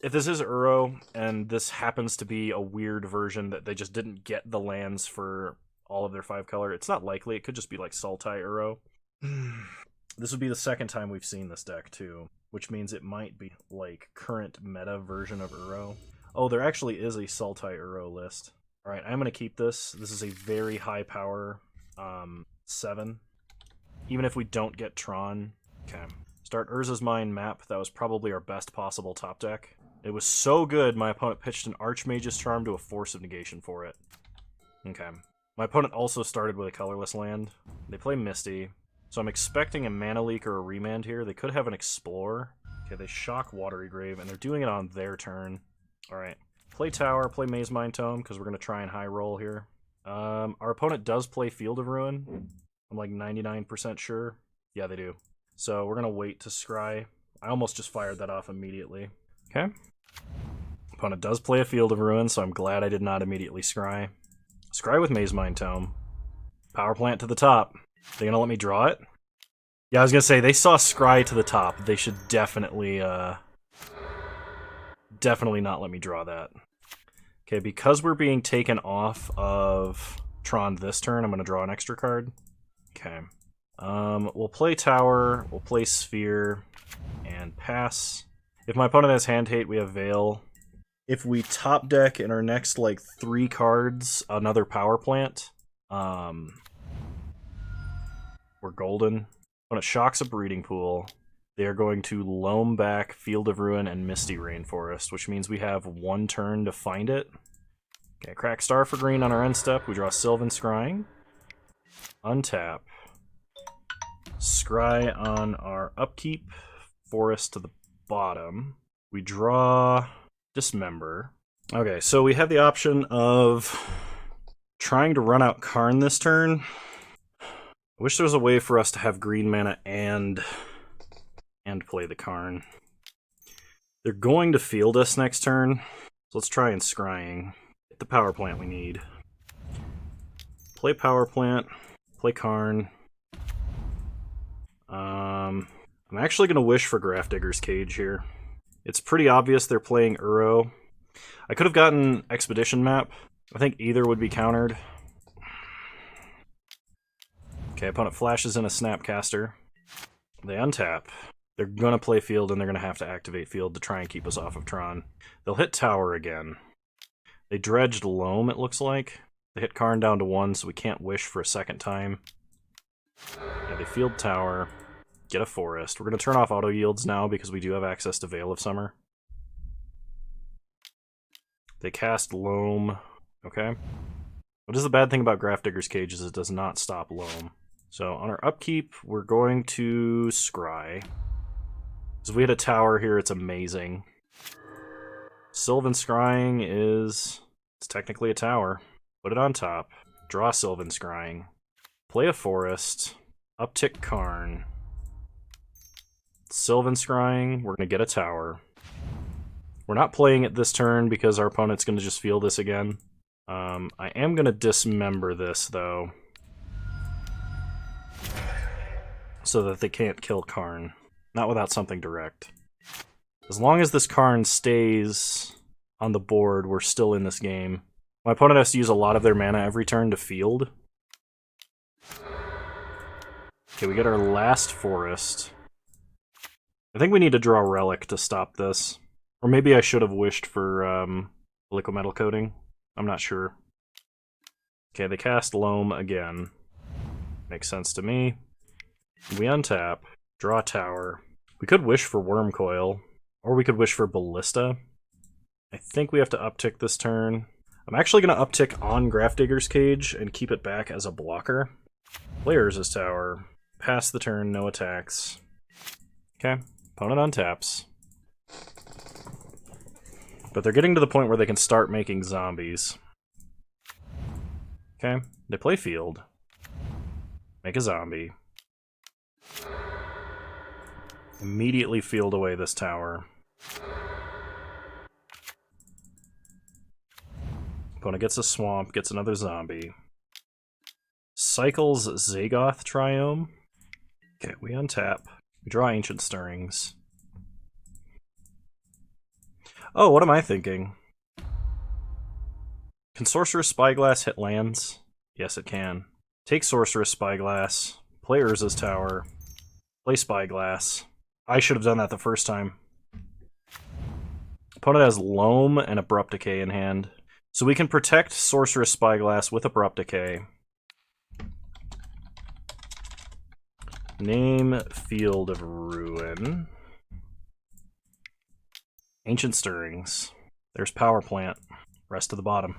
if this is Uro, and this happens to be a weird version that they just didn't get the lands for all of their 5-color, it's not likely. It could just be like Sultai Uro. This would be the second time we've seen this deck, too, which means it might be, like, current meta version of Uro. Oh, there actually is a Sultai Uro list. Alright, I'm going to keep this. This is a very high power 7. Even if we don't get Tron. Okay. Start Urza's Mine map. That was probably our best possible top deck. It was so good, my opponent pitched an Archmage's Charm to a Force of Negation for it. Okay. My opponent also started with a colorless land. They play Misty. So I'm expecting a Mana Leak or a Remand here. They could have an Explore. Okay, they shock Watery Grave, and they're doing it on their turn. Alright. Play Tower, play Maze Mind Tome, because we're going to try and high roll here. Our opponent does play Field of Ruin. I'm like 99% sure. Yeah, they do. So we're going to wait to scry. I almost just fired that off immediately. Okay. Opponent does play a Field of Ruin, so I'm glad I did not immediately scry. Scry with Maze Mind Tome. Power Plant to the top. They gonna let me draw it? Yeah, I was gonna say, they saw scry to the top. They should definitely, definitely not let me draw that. Okay, because we're being taken off of Tron this turn, I'm gonna draw an extra card. Okay. We'll play Tower, we'll play Sphere, and pass. If my opponent has Hand Hate, we have Veil. If we top deck in our next, like, 3 cards, another Power Plant, we're golden. When it shocks a Breeding Pool, they are going to loam back Field of Ruin and Misty Rainforest, which means we have 1 turn to find it. Okay, crack Star for green on our end step. We draw Sylvan Scrying. Untap. Scry on our upkeep. Forest to the bottom. We draw Dismember. Okay, so we have the option of trying to run out Karn this turn. I wish there was a way for us to have green mana and play the Karn. They're going to field us next turn, so let's try and scrying. Get the power plant we need. Play power plant, play Karn. I'm actually going to wish for Grafdigger's Cage here. It's pretty obvious they're playing Uro. I could have gotten Expedition Map. I think either would be countered. Okay, opponent flashes in a Snapcaster. They untap. They're going to play field, and they're going to have to activate field to try and keep us off of Tron. They'll hit Tower again. They dredged Loam, it looks like. They hit Karn down to 1, so we can't wish for a second time. Yeah, they field Tower. Get a Forest. We're going to turn off auto yields now because we do have access to Veil of Summer. They cast Loam. Okay. What is the bad thing about Grafdigger's Cage is it does not stop Loam. So on our upkeep, we're going to scry. So if we hit a Tower here, it's amazing. Sylvan Scrying it's technically a Tower. Put it on top. Draw Sylvan Scrying. Play a Forest. Uptick Karn. Sylvan Scrying, we're going to get a Tower. We're not playing it this turn because our opponent's going to just field this again. I am going to dismember this, though, so that they can't kill Karn. Not without something direct. As long as this Karn stays on the board, we're still in this game. My opponent has to use a lot of their mana every turn to field. Okay, we get our last Forest. I think we need to draw Relic to stop this. Or maybe I should have wished for Liquid Metal Coating. I'm not sure. Okay, they cast Loam again. Makes sense to me. We untap, draw Tower. We could wish for Wormcoil, or we could wish for Ballista. I think we have to uptick this turn. I'm actually going to uptick on Grafdigger's Cage and keep it back as a blocker. Players is Tower. Pass the turn, no attacks. Okay, opponent untaps. But they're getting to the point where they can start making zombies. Okay, they play field. Make a zombie. Immediately field away this Tower. Opponent gets a swamp, gets another zombie. Cycles Zagoth Triome. Okay, we untap. We draw Ancient Stirrings. Oh, what am I thinking? Can Sorcerous Spyglass hit lands? Yes, it can. Take Sorcerous Spyglass, Play Urza's Tower. Play Spyglass. I should have done that the first time. Opponent has Loam and Abrupt Decay in hand. So we can protect Sorceress Spyglass with Abrupt Decay. Name Field of Ruin. Ancient Stirrings. There's Power Plant. Rest of the bottom.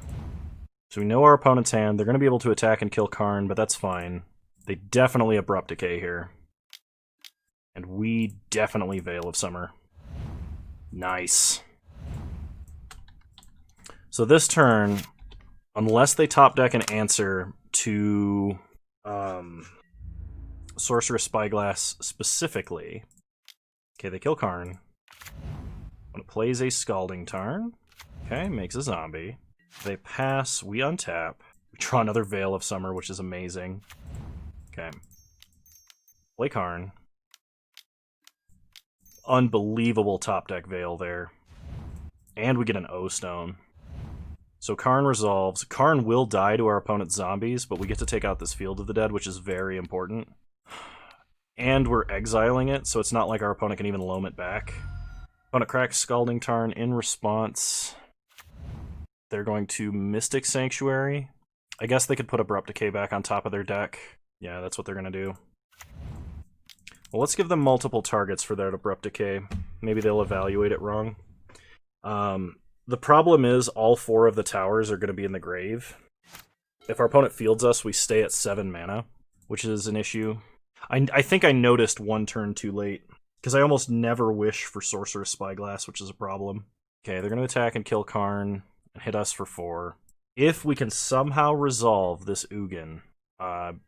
So we know our opponent's hand. They're going to be able to attack and kill Karn, but that's fine. They definitely Abrupt Decay here. And we definitely Veil of Summer. Nice. So this turn, unless they top deck an answer to Sorceress Spyglass specifically, okay, they kill Karn. When it plays a Scalding Tarn, okay, makes a zombie. They pass, we untap. We draw another Veil of Summer, which is amazing. Okay. Play Karn. Unbelievable top deck Veil there. And we get an O-Stone. So Karn resolves. Karn will die to our opponent's zombies, but we get to take out this Field of the Dead, which is very important. And we're exiling it, so it's not like our opponent can even loam it back. Opponent cracks Scalding Tarn. In response, they're going to Mystic Sanctuary. I guess they could put Abrupt Decay back on top of their deck. Yeah, that's what they're going to do. Well, let's give them multiple targets for that Abrupt Decay. Maybe they'll evaluate it wrong. The problem is all 4 of the towers are going to be in the grave. If our opponent fields us, we stay at 7 mana, which is an issue. I think I noticed 1 turn too late, because I almost never wish for Sorceress Spyglass, which is a problem. Okay, they're going to attack and kill Karn and hit us for 4. If we can somehow resolve this Ugin,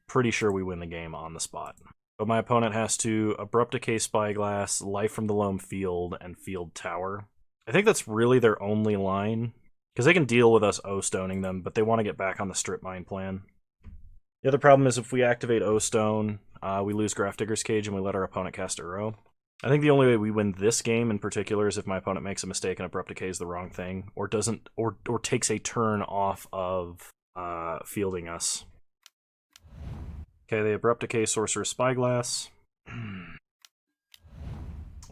pretty sure we win the game on the spot. But my opponent has to Abrupt Decay Spyglass, Life from the Loam Field, and Field Tower. I think that's really their only line, because they can deal with us O-Stoning them, but they want to get back on the Strip Mine plan. The other problem is if we activate O-Stone, we lose Grafdigger's Cage and we let our opponent cast Uro. I think the only way we win this game in particular is if my opponent makes a mistake and Abrupt Decay is the wrong thing, or doesn't, or takes a turn off of fielding us. Okay, they Abrupt Decay Sorceress Spyglass.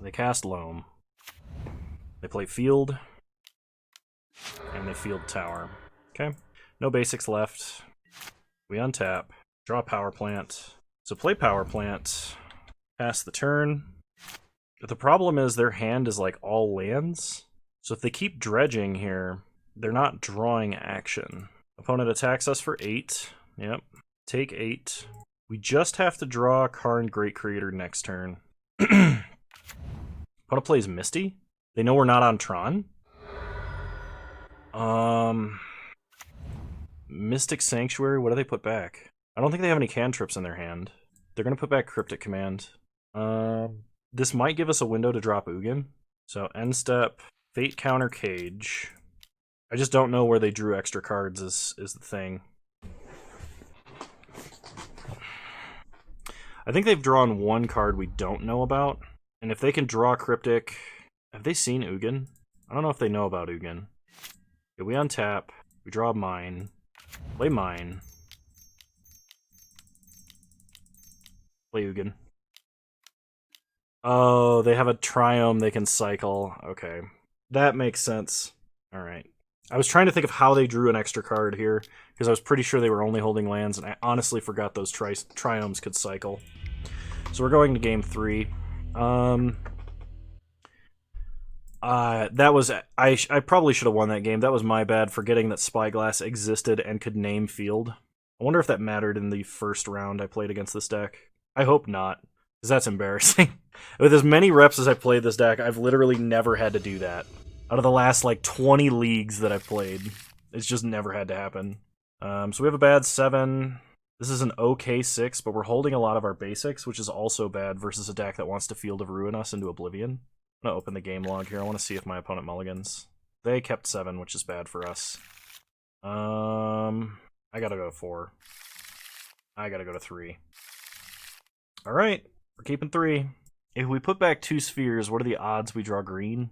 They cast Loam. They play Field. And they Field Tower. Okay, no basics left. We untap. Draw Power Plant. So play Power Plant. Pass the turn. But the problem is their hand is like all lands. So if they keep dredging here, they're not drawing action. Opponent attacks us for 8. Yep. Take 8. We just have to draw Karn Great Creator next turn. Opponent plays Misty. They know we're not on Tron. Mystic Sanctuary, what do they put back? I don't think they have any cantrips in their hand. They're going to put back Cryptic Command. This might give us a window to drop Ugin. So end step, Fate Counter Cage. I just don't know where they drew extra cards is the thing. I think they've drawn 1 card we don't know about. And if they can draw Cryptic... Have they seen Ugin? I don't know if they know about Ugin. Okay, we untap. We draw Mine. Play Mine. Play Ugin. Oh, they have a Triome they can cycle. Okay. That makes sense. Alright. I was trying to think of how they drew an extra card here, because I was pretty sure they were only holding lands, and I honestly forgot those Triomes could cycle. So we're going to game 3. That was... I probably should have won that game. That was my bad, forgetting that Spyglass existed and could name field. I wonder if that mattered in the first round I played against this deck. I hope not, because that's embarrassing. With as many reps as I've played this deck, I've literally never had to do that. Out of the last, like, 20 leagues that I've played, it's just never had to happen. So we have a bad 7. This is an okay 6, but we're holding a lot of our basics, which is also bad versus a deck that wants to Field of Ruin us into Oblivion. I'm going to open the game log here. I want to see if my opponent mulligans. They kept 7, which is bad for us. I gotta go to 4. I gotta go to 3. Alright, we're keeping 3. If we put back 2 spheres, what are the odds we draw green?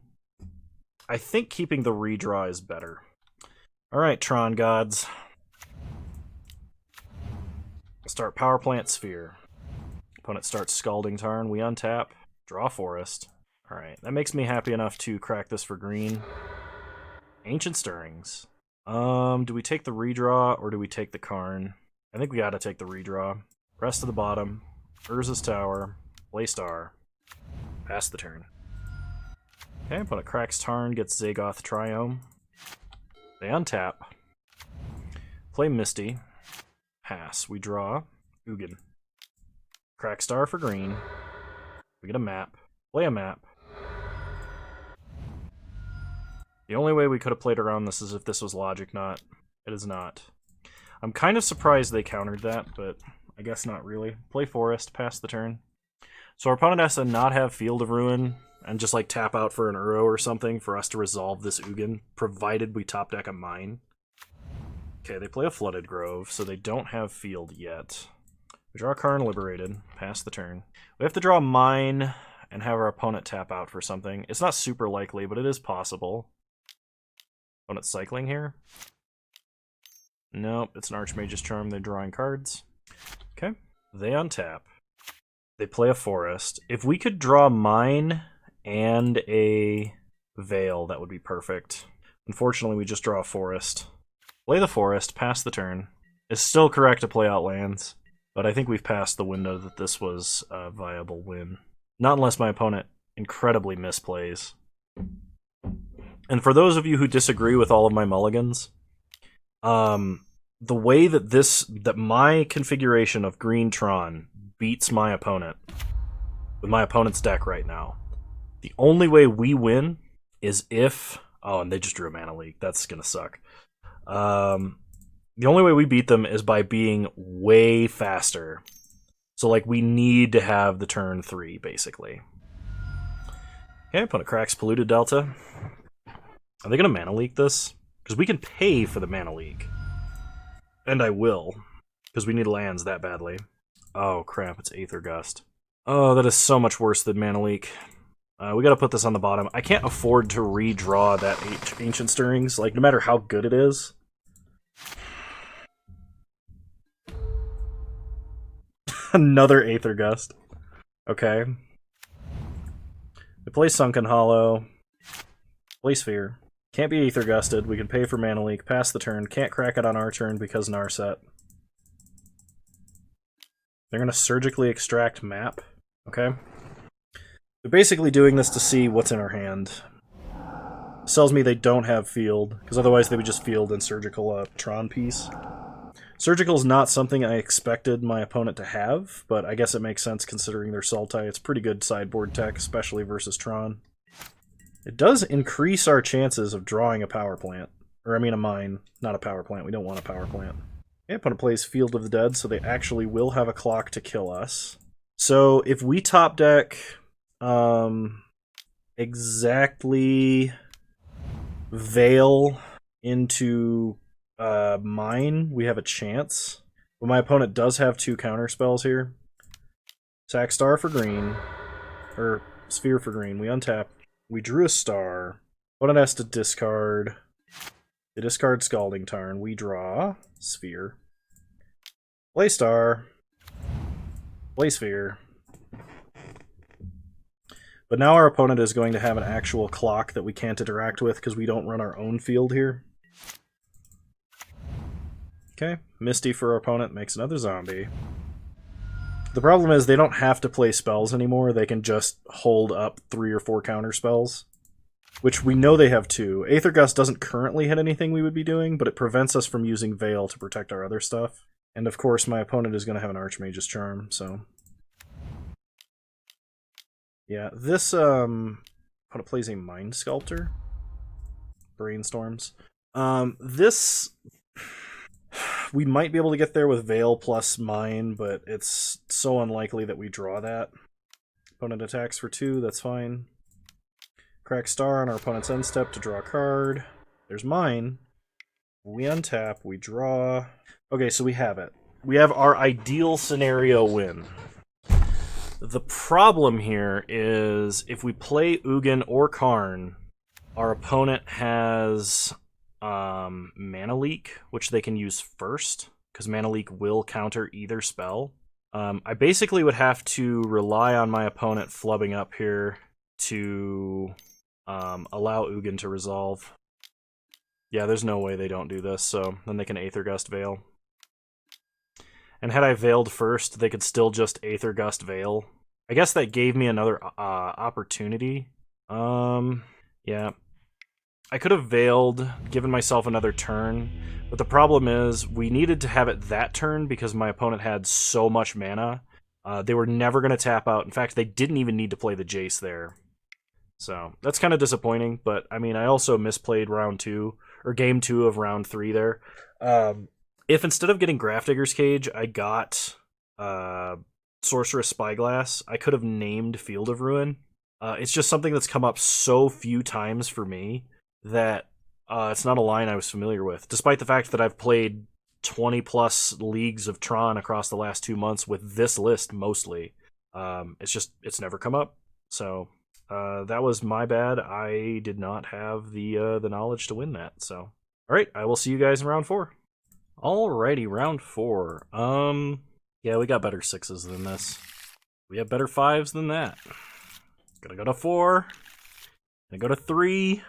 I think keeping the redraw is better. Alright, Tron gods. Start Power Plant Sphere. Opponent starts Scalding Tarn. We untap. Draw Forest. Alright, that makes me happy enough to crack this for green. Ancient Stirrings. Do we take the redraw or do we take the Karn? I think we gotta take the redraw. Rest to the bottom. Urza's Tower. Play Star. Pass the turn. Okay, opponent cracks Tarn, gets Zagoth Triome. They untap. Play Misty. Pass. We draw. Ugin. Crack Star for green. We get a map. Play a map. The only way we could have played around this is if this was Logic Knot. It is not. I'm kind of surprised they countered that, but I guess not really. Play Forest, pass the turn. So our opponent has to not have Field of Ruin and just like tap out for an Uro or something for us to resolve this Ugin, provided we top deck a Mine. Okay, they play a Flooded Grove, so they don't have Field yet. We draw Karn Liberated, pass the turn. We have to draw a Mine and have our opponent tap out for something. It's not super likely, but it is possible. Opponent's cycling here. Nope, it's an Archmage's Charm. They're drawing cards. Okay, they untap. They play a Forest. If we could draw Mine and a Veil, that would be perfect. Unfortunately, we just draw a Forest. Play the Forest, pass the turn. It's still correct to play out lands, but I think we've passed the window that this was a viable win. Not unless my opponent incredibly misplays. And for those of you who disagree with all of my mulligans, the way that my configuration of green Tron beats my opponent with my opponent's deck right now, the only way we win is if... Oh, and they just drew a Mana Leak. That's gonna suck. The only way we beat them is by being way faster. So, like, we need to have the turn 3, basically. Okay, opponent cracks Polluted Delta. Are they going to Mana Leak this? Because we can pay for the Mana Leak. And I will. Because we need lands that badly. Oh, crap, it's Aether Gust. Oh, that is so much worse than Mana Leak. We gotta put this on the bottom. I can't afford to redraw that Ancient Stirrings, like, no matter how good it is. Another Aether Gust. Okay. We play Sunken Hollow. Play Sphere. Can't be Aether Gusted. We can pay for Mana Leak. Pass the turn. Can't crack it on our turn because Narset. They're going to surgically extract map. Okay. They're basically doing this to see what's in our hand. This tells me they don't have field, because otherwise they would just field and surgical a Tron piece. Surgical is not something I expected my opponent to have, but I guess it makes sense considering their Sultai. It's pretty good sideboard tech, especially versus Tron. It does increase our chances of drawing a power plant. Or, I mean a mine, not a power plant. We don't want a power plant. Okay, opponent plays Field of the Dead, so they actually will have a clock to kill us. So, if we top deck exactly Veil into mine, we have a chance. But my opponent does have 2 counter spells here. Sack Star for green. Or Sphere for green. We untap. We drew a star. Opponent has to discard. They discard Scalding Tarn. We draw Sphere. Play Star. Play Sphere. But now our opponent is going to have an actual clock that we can't interact with because we don't run our own field here. Okay, Misty for our opponent makes another zombie. The problem is they don't have to play spells anymore. They can just hold up 3 or 4 counter spells, which we know they have 2. Aether Gust doesn't currently hit anything we would be doing, but it prevents us from using Veil to protect our other stuff. And of course, my opponent is going to have an Archmage's Charm, so... Yeah, this, opponent plays a Mind Sculptor. Brainstorms. This... We might be able to get there with Veil plus Mine, but it's so unlikely that we draw that. Opponent attacks for 2, that's fine. Crack Star on our opponent's end step to draw a card. There's Mine. We untap, we draw. Okay, so we have it. We have our ideal scenario win. The problem here is if we play Ugin or Karn, our opponent has Mana Leak, which they can use first, because Mana Leak will counter either spell. I basically would have to rely on my opponent flubbing up here to allow Ugin to resolve. Yeah, there's no way they don't do this, so then they can Aether Gust Veil. And had I Veiled first, they could still just Aether Gust Veil. I guess that gave me another opportunity. Yeah. I could have Veiled, given myself another turn, but the problem is we needed to have it that turn because my opponent had so much mana. They were never going to tap out. In fact, they didn't even need to play the Jace there. So that's kind of disappointing, but I mean, I also misplayed round 2, or game 2 of round 3 there. If instead of getting Grafdigger's Cage, I got Sorceress Spyglass, I could have named Field of Ruin. It's just something that's come up so few times for me that it's not a line I was familiar with, despite the fact that I've played 20 plus leagues of Tron across the last 2 months with this list mostly. It's never come up. So that was my bad. I did not have the knowledge to win that. So, all right, I will see you guys in round 4. Alrighty, round 4. Yeah, we got better 6s than this. We have better 5s than that. Gonna go to 4. Gonna go to 3.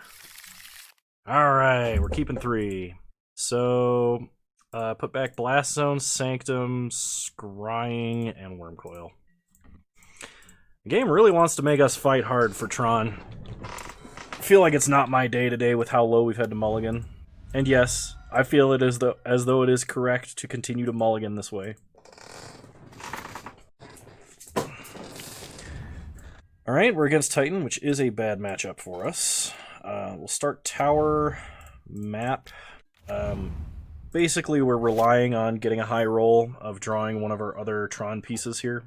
Alright, we're keeping 3. So, put back Blast Zone, Sanctum, Scrying, and Wormcoil. The game really wants to make us fight hard for Tron. I feel like it's not my day today with how low we've had to mulligan. And yes, I feel it as though it is correct to continue to mulligan this way. Alright, we're against Titan, which is a bad matchup for us. We'll start Tower, Map. Basically, we're relying on getting a high roll of drawing one of our other Tron pieces here.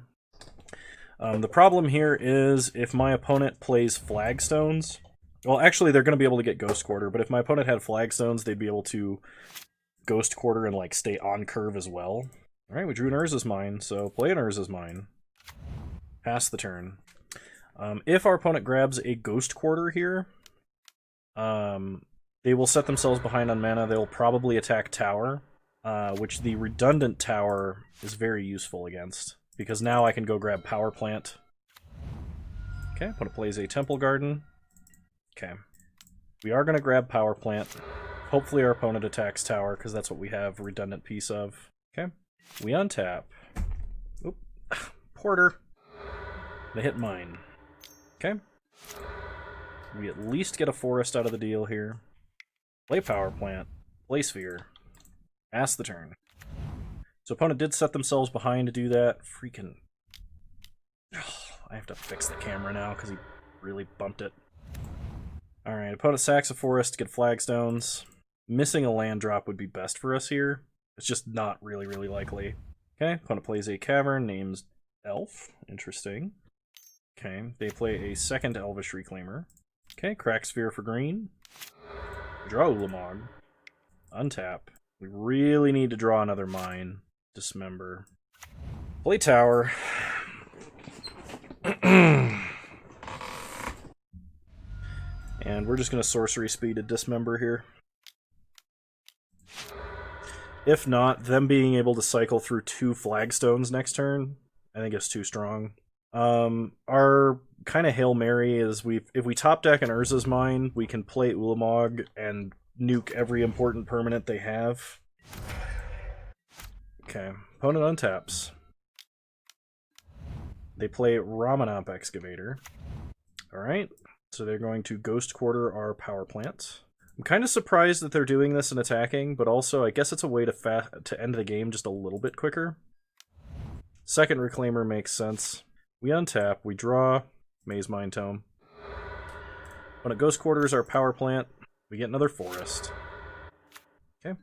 The problem here is if my opponent plays Flagstones... Well, actually, they're going to be able to get Ghost Quarter, but if my opponent had Flagstones, they'd be able to Ghost Quarter and like stay on curve as well. Alright, we drew an Urza's Mine, so play an Urza's Mine. Pass the turn. If our opponent grabs a Ghost Quarter here, they will set themselves behind on mana. They'll probably attack Tower, which the redundant Tower is very useful against, because now I can go grab Power Plant. Okay, opponent plays a Temple Garden. Okay. We are going to grab Power Plant. Hopefully our opponent attacks Tower, because that's what we have a redundant piece of. Okay. We untap. Oop. Porter. They hit mine. Okay. We at least get a forest out of the deal here. Play Power Plant. Play Sphere. Pass the turn. So opponent did set themselves behind to do that. Freaking... I have to fix the camera now, because he really bumped it. Alright, opponent sacks a forest to get Flagstones. Missing a land drop would be best for us here. It's just not really likely. Okay, opponent plays a Cavern, names Elf. Interesting. Okay, they play a second Elvish Reclaimer. Okay, Crack Sphere for green. Draw Ulamog. Untap. We really need to draw another mine. Dismember. Play Tower. And we're just going to Sorcery Speed to Dismember here. If not, them being able to cycle through 2 Flagstones next turn, I think it's too strong. Our kind of Hail Mary is if we top deck an Urza's Mine, we can play Ulamog and nuke every important permanent they have. Okay, opponent untaps. They play Ramanop Excavator. Alright, so they're going to Ghost Quarter our Power Plant. I'm kind of surprised that they're doing this and attacking, but also I guess it's a way to end the game just a little bit quicker. Second Reclaimer makes sense. We untap, we draw Maze Mind Tome. When it Ghost Quarters our Power Plant, we get another Forest. Okay,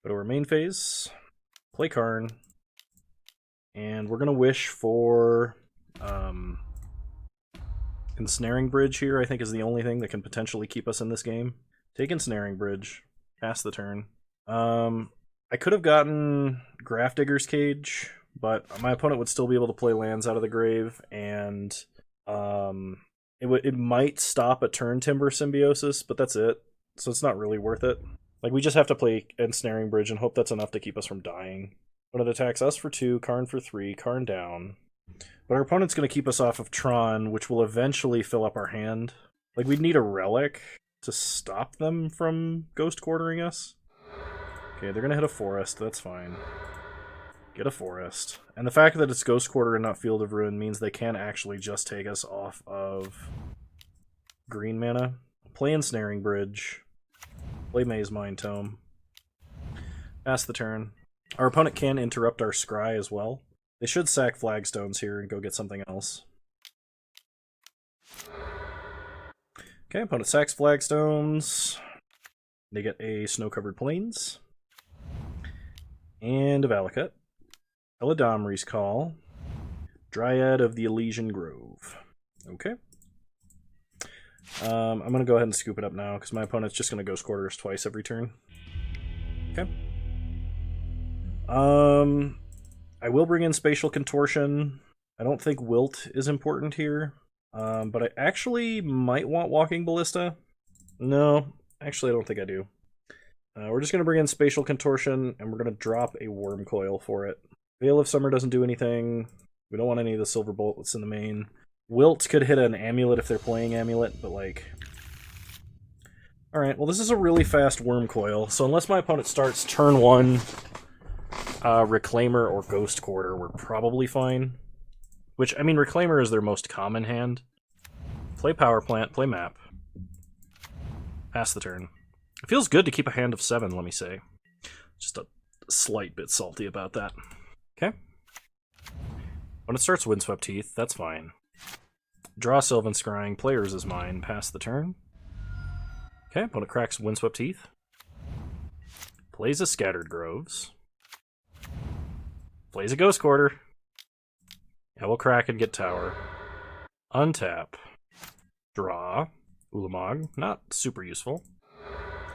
go to our main phase, play Karn, and we're going to wish for Ensnaring Bridge here, I think is the only thing that can potentially keep us in this game. Take Ensnaring Bridge, pass the turn. I could have gotten Grafdigger's Cage, but my opponent would still be able to play lands out of the grave, and it might stop a turn Timber Symbiosis, but that's it. So it's not really worth it. Like, we just have to play Ensnaring Bridge and hope that's enough to keep us from dying. When it attacks us for 2, Karn for 3, Karn down. But our opponent's going to keep us off of Tron, which will eventually fill up our hand. Like, we'd need a relic to stop them from ghost quartering us. Okay, they're going to hit a forest. That's fine. Get a forest. And the fact that it's ghost quarter and not Field of Ruin means they can actually just take us off of green mana. Play Ensnaring Bridge. Play Maze Mind Tome. Pass the turn. Our opponent can interrupt our scry as well. They should sack Flagstones here and go get something else. Okay, opponent sacks Flagstones. They get a Snow-Covered Plains. And a Valakut. Eladamri's Call. Dryad of the Elysian Grove. Okay. I'm going to go ahead and scoop it up now, because my opponent's just going to ghost quarter us twice every turn. Okay. I will bring in Spatial Contortion. I don't think Wilt is important here, but I actually might want Walking Ballista. No, actually I don't think I do. We're just going to bring in Spatial Contortion, and we're going to drop a Worm Coil for it. Veil of Summer doesn't do anything. We don't want any of the Silver Bolt that's in the main. Wilt could hit an Amulet if they're playing Amulet, but like... Alright, well this is a really fast Worm Coil, so unless my opponent starts turn 1... Reclaimer or Ghost Quarter, we're probably fine. Which, I mean, Reclaimer is their most common hand. Play Power Plant, play Map. Pass the turn. It feels good to keep a hand of 7, let me say. Just a slight bit salty about that. Okay. When it starts Windswept Teeth, that's fine. Draw Sylvan Scrying, players is mine, pass the turn. Okay, opponent cracks Windswept Teeth. Plays a Scattered Groves. Plays a Ghost Quarter. Yeah, we'll crack and get Tower. Untap. Draw. Ulamog. Not super useful.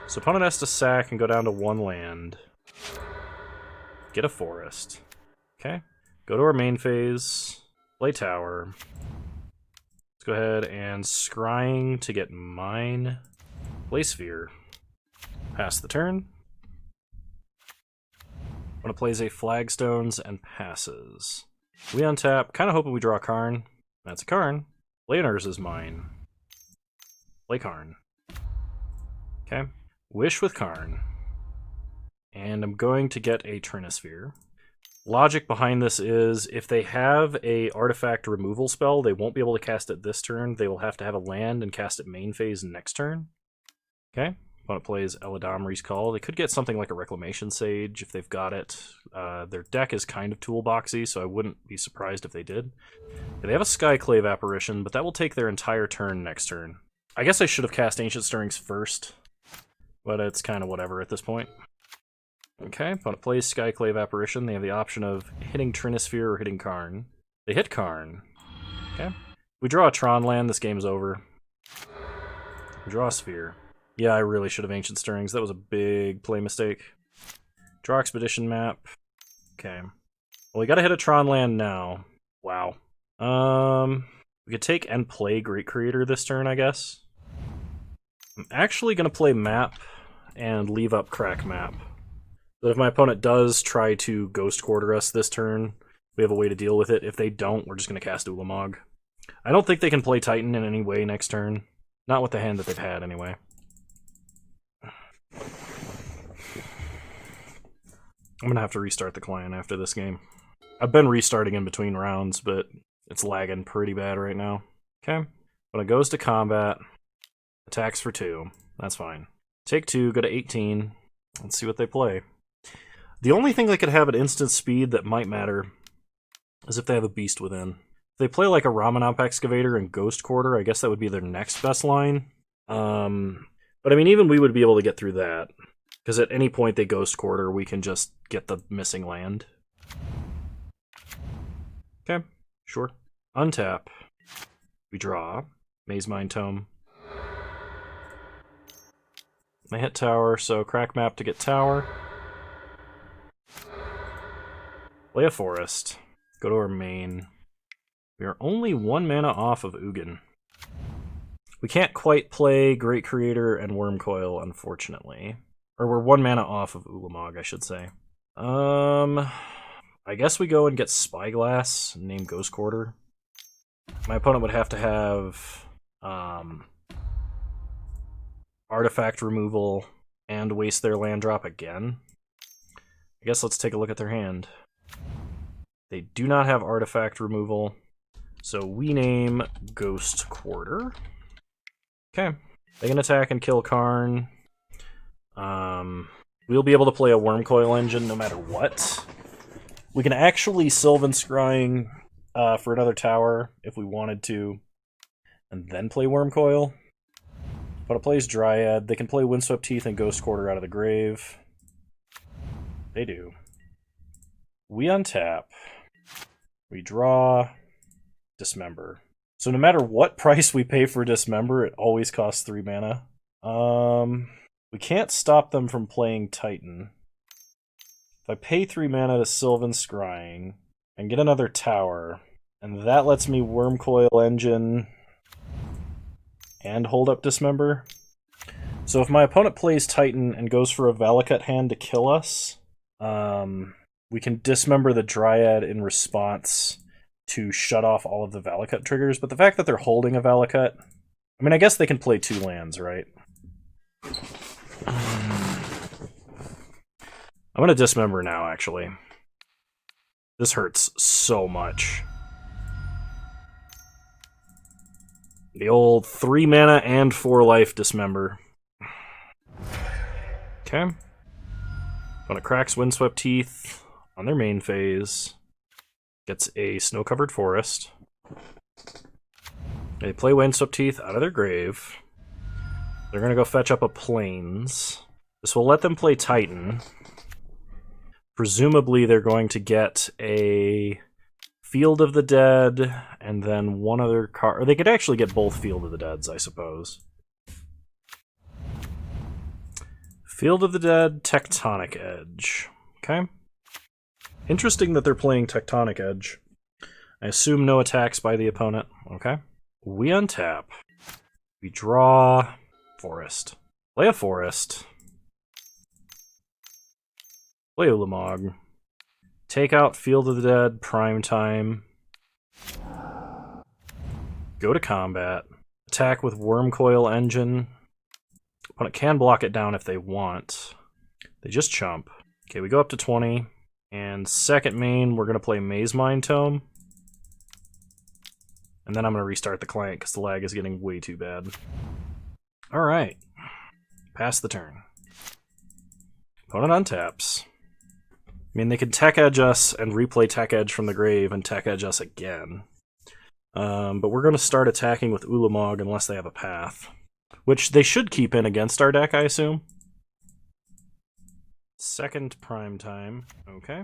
So opponent has to sack and go down to 1 land. Get a forest. Okay. Go to our main phase. Play Tower. Let's go ahead and Scrying to get mine. Play Sphere. Pass the turn. When it plays a Flagstones and passes. We untap, kind of hoping we draw a Karn. That's a Karn. Laners is mine. Play Karn. Okay. Wish with Karn. And I'm going to get a Trinisphere. Logic behind this is, if they have a artifact removal spell, they won't be able to cast it this turn. They will have to have a land and cast it main phase next turn. Okay. Opponent plays Eladamri's Call. They could get something like a Reclamation Sage if they've got it. Their deck is kind of toolboxy, so I wouldn't be surprised if they did. They have a Skyclave Apparition, but that will take their entire turn next turn. I guess I should have cast Ancient Stirrings first, but it's kind of whatever at this point. Okay, opponent plays Skyclave Apparition. They have the option of hitting Trinisphere or hitting Karn. They hit Karn. Okay. We draw a Tron land, this game's over. We draw a Sphere. Yeah, I really should have Ancient Stirrings. That was a big play mistake. Draw Expedition Map. Okay. Well, we gotta hit a Tron land now. Wow. We could take and play Great Creator this turn, I guess. I'm actually gonna play Map and leave up Crack Map. But if my opponent does try to Ghost Quarter us this turn, we have a way to deal with it. If they don't, we're just gonna cast Ulamog. I don't think they can play Titan in any way next turn. Not with the hand that they've had, anyway. I'm gonna have to restart the client after this game. I've been restarting in between rounds, but it's lagging pretty bad right now. Okay. When it goes to combat, attacks for 2. That's fine. Take 2, go to 18. Let's see what they play. The only thing they could have at instant speed that might matter is if they have a Beast Within. If they play like a Ramanop Excavator and Ghost Quarter, I guess that would be their next best line. But I mean, even we would be able to get through that. Because at any point they Ghost Quarter, we can just get the missing land. Okay, sure. Untap. We draw. Maze Mind Tome. They hit Tower, so Crack Map to get Tower. Play a Forest. Go to our main. We are only 1 mana off of Ugin. We can't quite play Great Creator and Worm Coil, unfortunately. Or we're 1 mana off of Ulamog, I should say. I guess we go and get Spyglass, name Ghost Quarter. My opponent would have to have artifact removal and waste their land drop again. I guess let's take a look at their hand. They do not have artifact removal, so we name Ghost Quarter. Okay. They can attack and kill Karn. We'll be able to play a Wormcoil Engine no matter what. We can actually Sylvan Scrying for another tower if we wanted to, and then play Wormcoil. But it plays Dryad. They can play Windswept Teeth and Ghost Quarter out of the grave. They do. We untap. We draw. Dismember. So no matter what price we pay for Dismember, it always costs 3 mana. We can't stop them from playing Titan. If I pay 3 mana to Sylvan Scrying and get another tower, and that lets me Wormcoil Engine and hold up Dismember. So if my opponent plays Titan and goes for a Valakut hand to kill us, we can Dismember the Dryad in response to shut off all of the Valakut triggers. But the fact that they're holding a Valakut, I mean, I guess they can play 2 lands, right? I'm going to Dismember now, actually. This hurts so much. The old 3 mana and 4 life Dismember. Okay. Opponent cracks Windswept Teeth on their main phase. Gets a Snow-Covered Forest. They play Windswept Teeth out of their grave. They're going to go fetch up a Plains. This will let them play Titan. Presumably they're going to get a Field of the Dead, and then one other card. Or they could actually get both Field of the Deads, I suppose. Field of the Dead, Tectonic Edge. Okay. Interesting that they're playing Tectonic Edge. I assume no attacks by the opponent. Okay. We untap. We draw Forest. Play a Forest. Play Ulamog. Take out Field of the Dead, Prime Time. Go to combat. Attack with Wormcoil Engine. Opponent can block it down if they want. They just chump. Okay, we go up to 20. And second main, we're going to play Maze Mind Tome. And then I'm going to restart the client because the lag is getting way too bad. Alright. Pass the turn. Opponent untaps. I mean, they can Tech Edge us and replay Tech Edge from the grave and Tech Edge us again. But we're going to start attacking with Ulamog unless they have a path. Which they should keep in against our deck, I assume. Second Prime Time. Okay.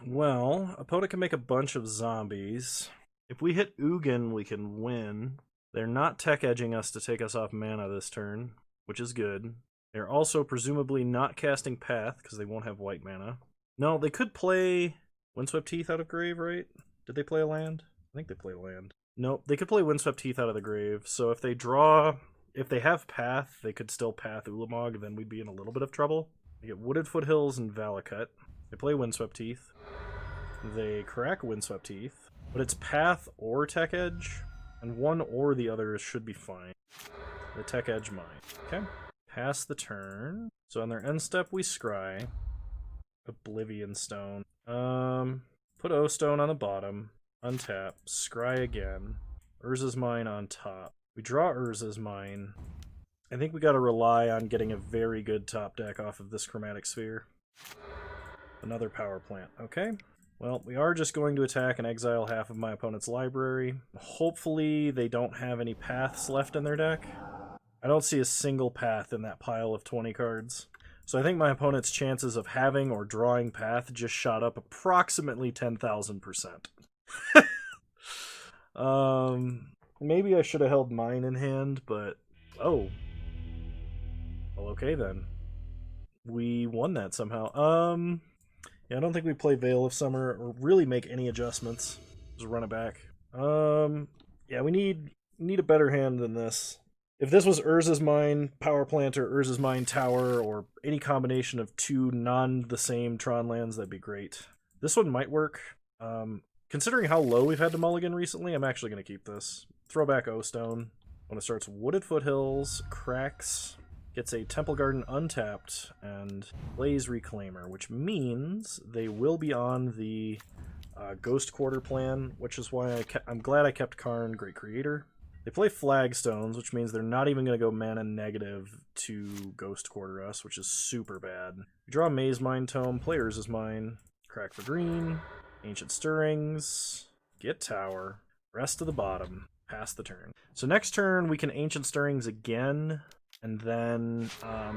Well, opponent can make a bunch of zombies. If we hit Ugin, we can win. They're not Tech Edging us to take us off mana this turn, which is good. They're also presumably not casting Path, because they won't have white mana. No, they could play Windswept Teeth out of grave, right? Did they play a land? I think they play a land. Nope, they could play Windswept Teeth out of the grave, so if they draw... If they have Path, they could still Path Ulamog, then we'd be in a little bit of trouble. They get Wooded Foothills and Valakut. They play Windswept Teeth. They crack Windswept Teeth, but it's Path or Tech Edge, and one or the other should be fine. The Tech Edge mine. Okay. Pass the turn. So on their end step, we scry. Oblivion Stone. Put O-Stone on the bottom. Untap. Scry again. Urza's Mine on top. We draw Urza's Mine. I think we gotta rely on getting a very good top deck off of this Chromatic Sphere. Another power plant. Okay. Well, we are just going to attack and exile half of my opponent's library. Hopefully they don't have any paths left in their deck. I don't see a single path in that pile of 20 cards. So I think my opponent's chances of having or drawing path just shot up approximately 10,000%. Maybe I should have held mine in hand, but... Oh. Well, okay then. We won that somehow. Yeah, I don't think we play Veil of Summer or really make any adjustments. Just run it back. Yeah, we need a better hand than this If this was Urza's Mine Power Plant or Urza's Mine Tower or any combination of two non-the-same Tron lands, that'd be great. This one might work. Considering how low we've had to mulligan recently, I'm actually going to keep this. Throwback O-Stone. When it starts Wooded Foothills, cracks, gets a Temple Garden untapped, and plays Reclaimer, which means they will be on the Ghost Quarter plan, which is why I'm glad I kept Karn, Great Creator. They play Flagstones, which means they're not even going to go mana negative to Ghost Quarter us, which is super bad. We draw Maze Mine Tome, play Urza's Mine, crack for green, Ancient Stirrings, get Tower, rest to the bottom, pass the turn. So next turn we can Ancient Stirrings again, and then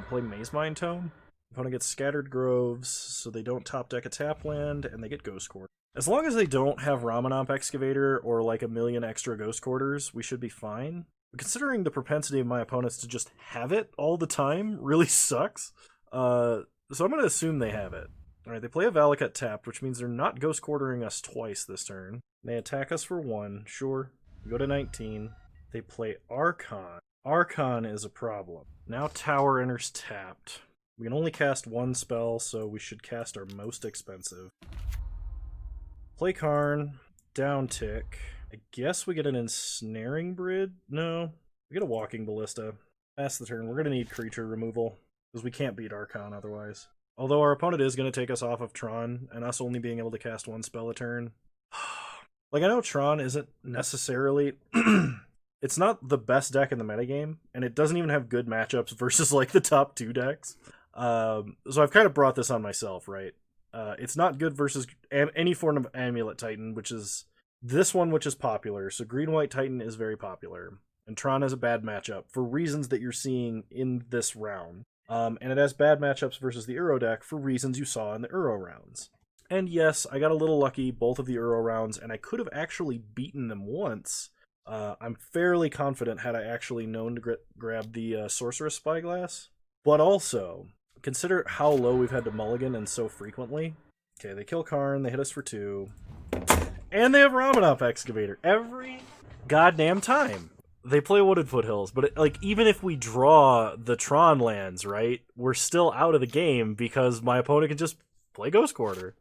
play Maze Mine Tome. Opponent gets Scattered Groves, so they don't top deck a tap land, and they get Ghost Quarter. As long as they don't have Ramanop Excavator or like a million extra Ghost Quarters, we should be fine. But considering the propensity of my opponents to just have it all the time really sucks. So I'm going to assume they have it. Alright, they play a Valakut tapped, which means they're not Ghost Quartering us twice this turn. They attack us for 1, sure. We go to 19. They play Archon. Archon is a problem. Now Tower enters tapped. We can only cast 1 spell, so we should cast our most expensive. Play Karn, down tick. I guess we get an Ensnaring Bridge? No. We get a Walking Ballista. Pass the turn. We're going to need creature removal, because we can't beat Archon otherwise. Although our opponent is going to take us off of Tron, and us only being able to cast 1 spell a turn. Like, I know Tron isn't necessarily... it's not the best deck in the metagame, and it doesn't even have good matchups versus, like, the top 2 decks. So I've kind of brought this on myself, right? It's not good versus any form of Amulet Titan, which is this one, which is popular. So Green-White Titan is very popular. And Tron has a bad matchup for reasons that you're seeing in this round. And it has bad matchups versus the Uro deck for reasons you saw in the Uro rounds. And yes, I got a little lucky both of the Uro rounds, and I could have actually beaten them once. I'm fairly confident had I actually known to grab the Sorceress Spyglass. But also... consider how low we've had to mulligan and so frequently. Okay, they kill Karn, they hit us for 2. And they have Ramanop Excavator every goddamn time. They play Wooded Foothills, but like even if we draw the Tron lands, right, we're still out of the game because my opponent can just play Ghost Quarter.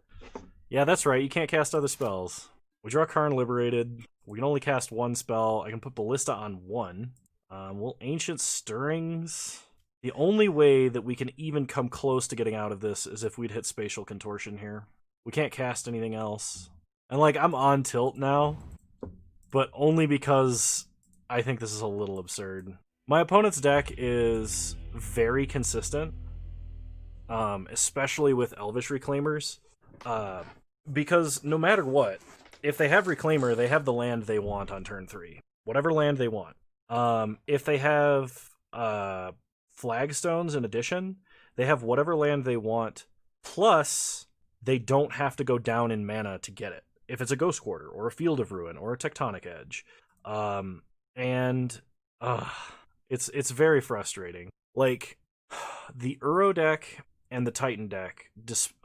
Yeah, that's right, you can't cast other spells. We draw Karn Liberated. We can only cast 1 spell. I can put Ballista on 1. We'll Ancient Stirrings... The only way that we can even come close to getting out of this is if we'd hit Spatial Contortion here. We can't cast anything else. And, like, I'm on tilt now, but only because I think this is a little absurd. My opponent's deck is very consistent, especially with Elvish Reclaimers, because no matter what, if they have Reclaimer, they have the land they want on turn 3. Whatever land they want. If they have... Flagstones in addition, they have whatever land they want, plus they don't have to go down in mana to get it. If it's a Ghost Quarter, or a Field of Ruin, or a Tectonic Edge. It's very frustrating. Like, the Uro deck and the Titan deck,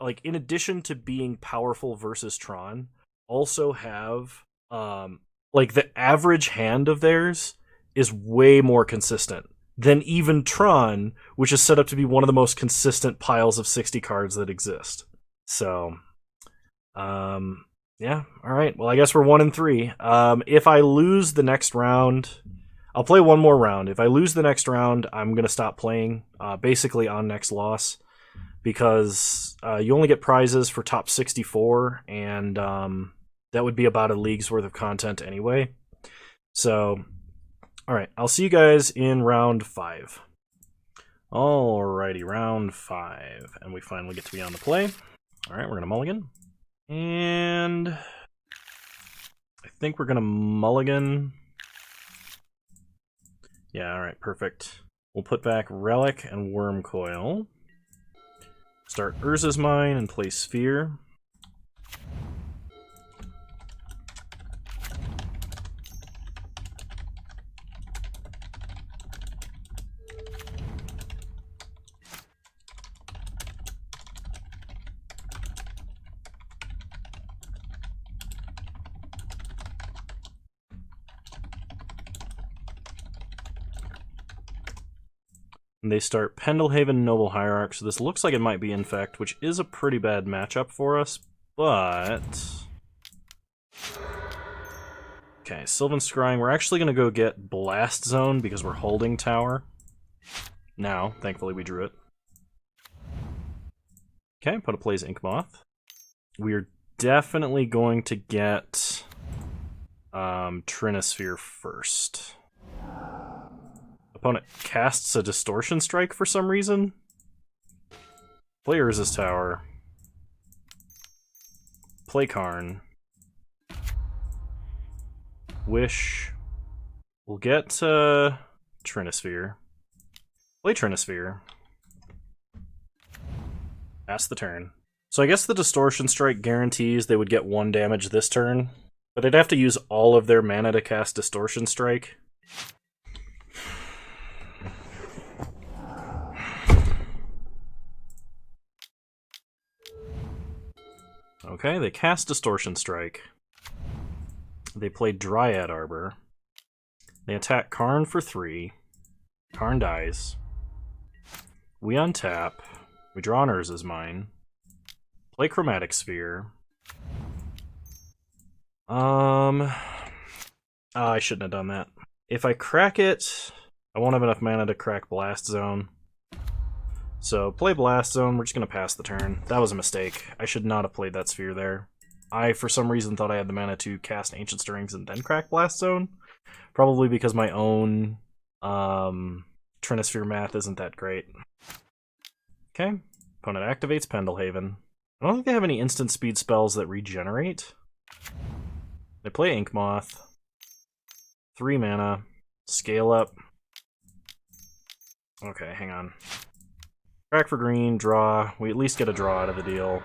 like, in addition to being powerful versus Tron, also have, like, the average hand of theirs is way more consistent than even Tron, which is set up to be one of the most consistent piles of 60 cards that exist. So, yeah, alright. Well, I guess we're 1-3. If I lose the next round, I'll play one more round. If I lose the next round, I'm going to stop playing, basically on next loss, because you only get prizes for top 64, and that would be about a league's worth of content anyway. So... alright, I'll see you guys in round 5. Alrighty, round 5. And we finally get to be on the play. Alright, we're going to mulligan. And... I think we're going to mulligan. Yeah, alright, perfect. We'll put back Relic and Wormcoil. Start Urza's Mine and play Sphere. And they start Pendelhaven, Noble Hierarch, so this looks like it might be Infect, which is a pretty bad matchup for us, but... Okay, Sylvan Scrying. We're actually going to go get Blast Zone because we're holding Tower. Now, thankfully we drew it. Okay, put a plays Inkmoth. We're definitely going to get Trinisphere first. Opponent casts a Distortion Strike for some reason. Play Urza's Tower. Play Karn. Wish. We'll get Trinisphere. Play Trinisphere. Pass the turn. So I guess the Distortion Strike guarantees they would get 1 damage this turn, but they'd have to use all of their mana to cast Distortion Strike. Okay, they cast Distortion Strike. They play Dryad Arbor. They attack Karn for 3. Karn dies. We untap. We draw an Urza's Mine. Play Chromatic Sphere. I shouldn't have done that. If I crack it, I won't have enough mana to crack Blast Zone. So, play Blast Zone, we're just going to pass the turn. That was a mistake. I should not have played that sphere there. I, for some reason, thought I had the mana to cast Ancient Stirrings and then crack Blast Zone. Probably because my own Trinisphere math isn't that great. Okay, opponent activates Pendelhaven. I don't think they have any instant speed spells that regenerate. They play Inkmoth. 3 mana. Scale up. Okay, hang on. Crack for green, draw. We at least get a draw out of the deal.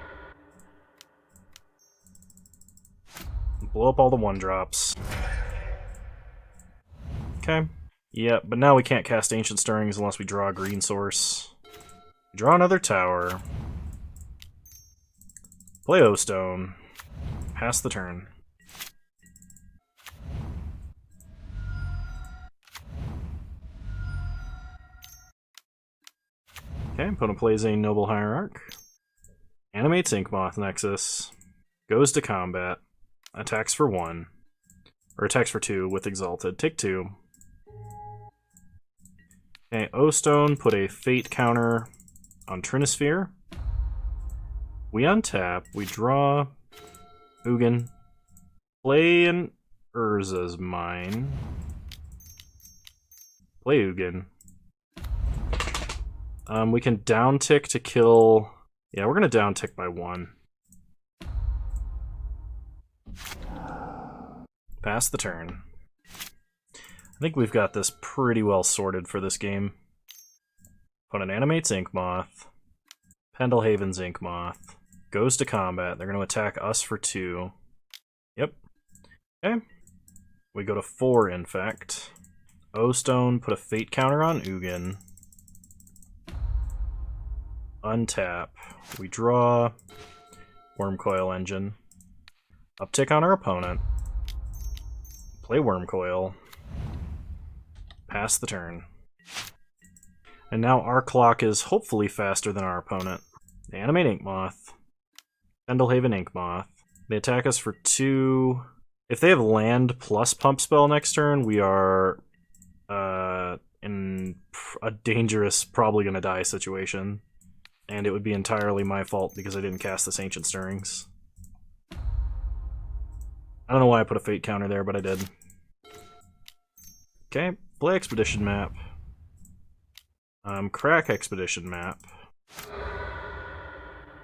Blow up all the 1-drops. Okay. Yep, but now we can't cast Ancient Stirrings unless we draw a green source. Draw another tower. Play O-Stone. Pass the turn. Okay, opponent plays a Noble Hierarch. Animates Inkmoth Nexus. Goes to combat. Attacks for 1. Or attacks for 2 with Exalted. Take 2. Okay, O-Stone, put a Fate counter on Trinisphere. We untap, we draw Ugin. Play an Urza's Mine. Play Ugin. We can downtick to kill... Yeah, we're going to downtick by 1. Pass the turn. I think we've got this pretty well sorted for this game. Opponent animates Inkmoth. Pendelhaven's Inkmoth. Goes to combat. They're going to attack us for 2. Yep. Okay. We go to 4 Infect. O-Stone, put a Fate counter on Ugin. Untap. We draw Wormcoil Engine. Uptick on our opponent. Play Wormcoil. Pass the turn. And now our clock is hopefully faster than our opponent. They animate Inkmoth. Pendelhaven Inkmoth. They attack us for 2. If they have land plus pump spell next turn, we are in a dangerous, probably gonna die situation. And it would be entirely my fault because I didn't cast this Ancient Stirrings. I don't know why I put a Fate counter there, but I did. Okay, play Expedition Map. Crack Expedition Map.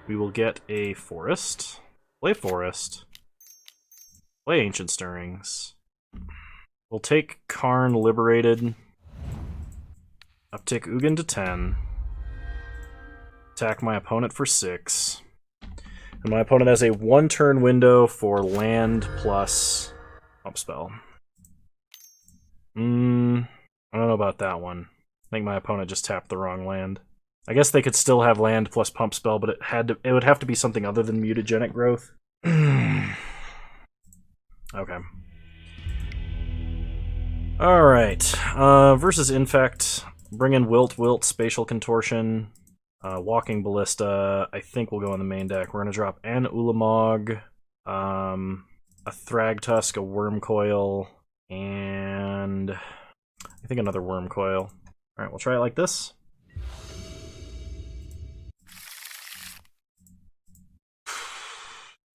We will get a Forest. Play Forest. Play Ancient Stirrings. We'll take Karn Liberated. Uptick Ugin to 10. Attack my opponent for 6. And my opponent has a 1-turn window for land plus pump spell. I don't know about that one. I think my opponent just tapped the wrong land. I guess they could still have land plus pump spell, but it would have to be something other than mutagenic growth. Okay. Alright. Versus Infect. Bring in Wilt, Spatial Contortion, Walking Ballista. I think we'll go on the main deck. We're going to drop an Ulamog, a Thragtusk, a Wormcoil, and I think another Wormcoil. Alright, we'll try it like this.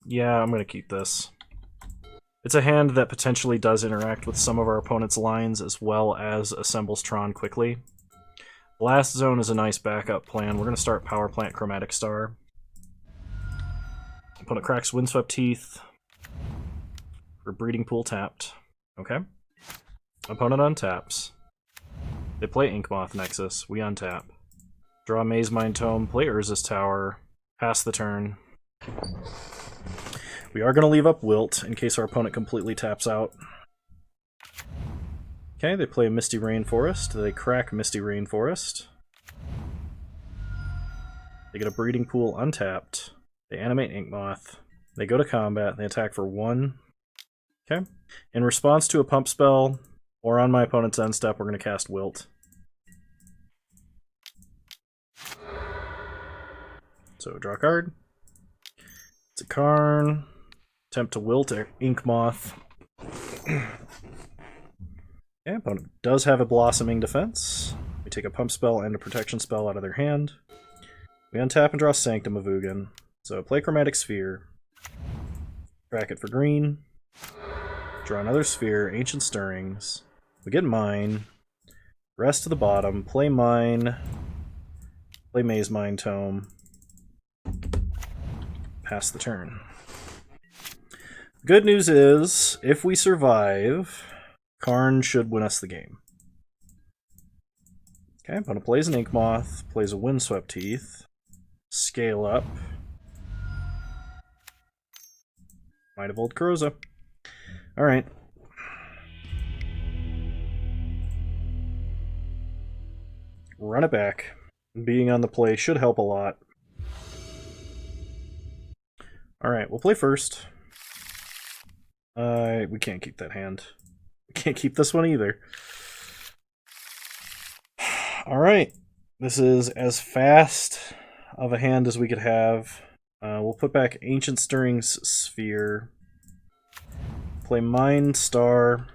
Yeah, I'm going to keep this. It's a hand that potentially does interact with some of our opponent's lines as well as assembles Tron quickly. Blast Zone is a nice backup plan. We're going to start Power Plant Chromatic Star. Opponent cracks Windswept Teeth. For Breeding Pool tapped. Okay. Opponent untaps. They play Inkmoth Nexus. We untap. Draw Maze Mind Tome. Play Urza's Tower. Pass the turn. We are going to leave up Wilt in case our opponent completely taps out. Okay, they play Misty Rainforest. They crack Misty Rainforest. They get a Breeding Pool untapped. They animate Inkmoth. They go to combat. They attack for 1. Okay. In response to a pump spell, or on my opponent's end step, we're going to cast Wilt. So, draw a card. It's a Karn. Attempt to Wilt Inkmoth. Okay, opponent does have a Blossoming Defense. We take a Pump Spell and a Protection Spell out of their hand. We untap and draw Sanctum of Ugin. So play Chromatic Sphere. Crack it for green. Draw another Sphere, Ancient Stirrings. We get Mine. Rest to the bottom. Play Mine. Play Maze Mind Tome. Pass the turn. The good news is, if we survive, Karn should win us the game. Okay, opponent plays an Inkmoth, plays a Windswept Teeth, scale up. Might have Old Kroza. Alright. Run it back. Being on the play should help a lot. Alright, we'll play first. We can't keep that hand. We can't keep this one either. Alright, this is as fast of a hand as we could have. We'll put back Ancient Stirrings Sphere. Play Mind Star.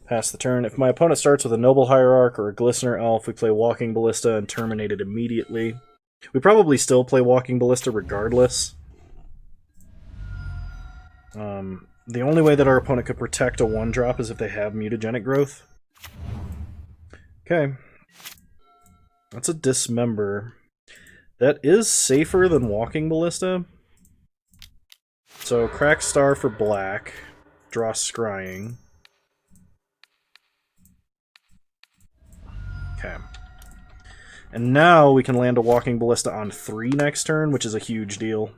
Pass the turn. If my opponent starts with a Noble Hierarch or a Glistener Elf, we play Walking Ballista and terminate it immediately. We probably still play Walking Ballista regardless. The only way that our opponent could protect a 1-drop is if they have Mutagenic Growth. Okay. That's a Dismember. That is safer than Walking Ballista. So, Crack Star for black. Draw Scrying. Okay. And now we can land a Walking Ballista on 3 next turn, which is a huge deal.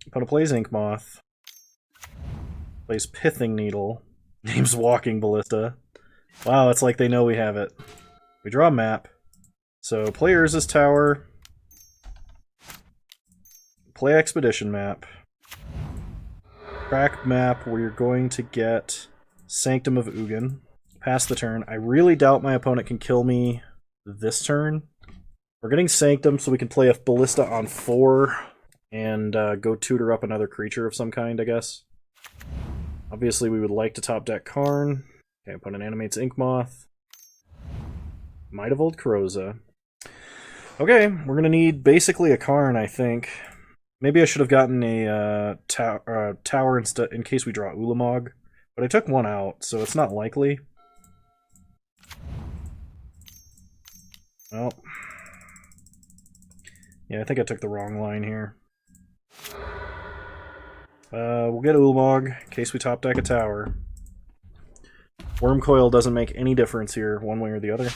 Opponent plays Inkmoth. Plays Pithing Needle. Names Walking Ballista. Wow, it's like they know we have it. We draw a map. So, play Urza's Tower. Play Expedition Map. Crack map where you're going to get Sanctum of Ugin. Pass the turn. I really doubt my opponent can kill me this turn. We're getting Sanctum so we can play a Ballista on 4 and go tutor up another creature of some kind, I guess. Obviously, we would like to top deck Karn. Okay, opponent animates Inkmoth. Might of Old Kroza. Okay, we're going to need basically a Karn, I think. Maybe I should have gotten a tower instead in case we draw Ulamog. But I took one out, so it's not likely. Well. Yeah, I think I took the wrong line here. We'll get Ulamog in case we top deck a tower. Wormcoil doesn't make any difference here, one way or the other.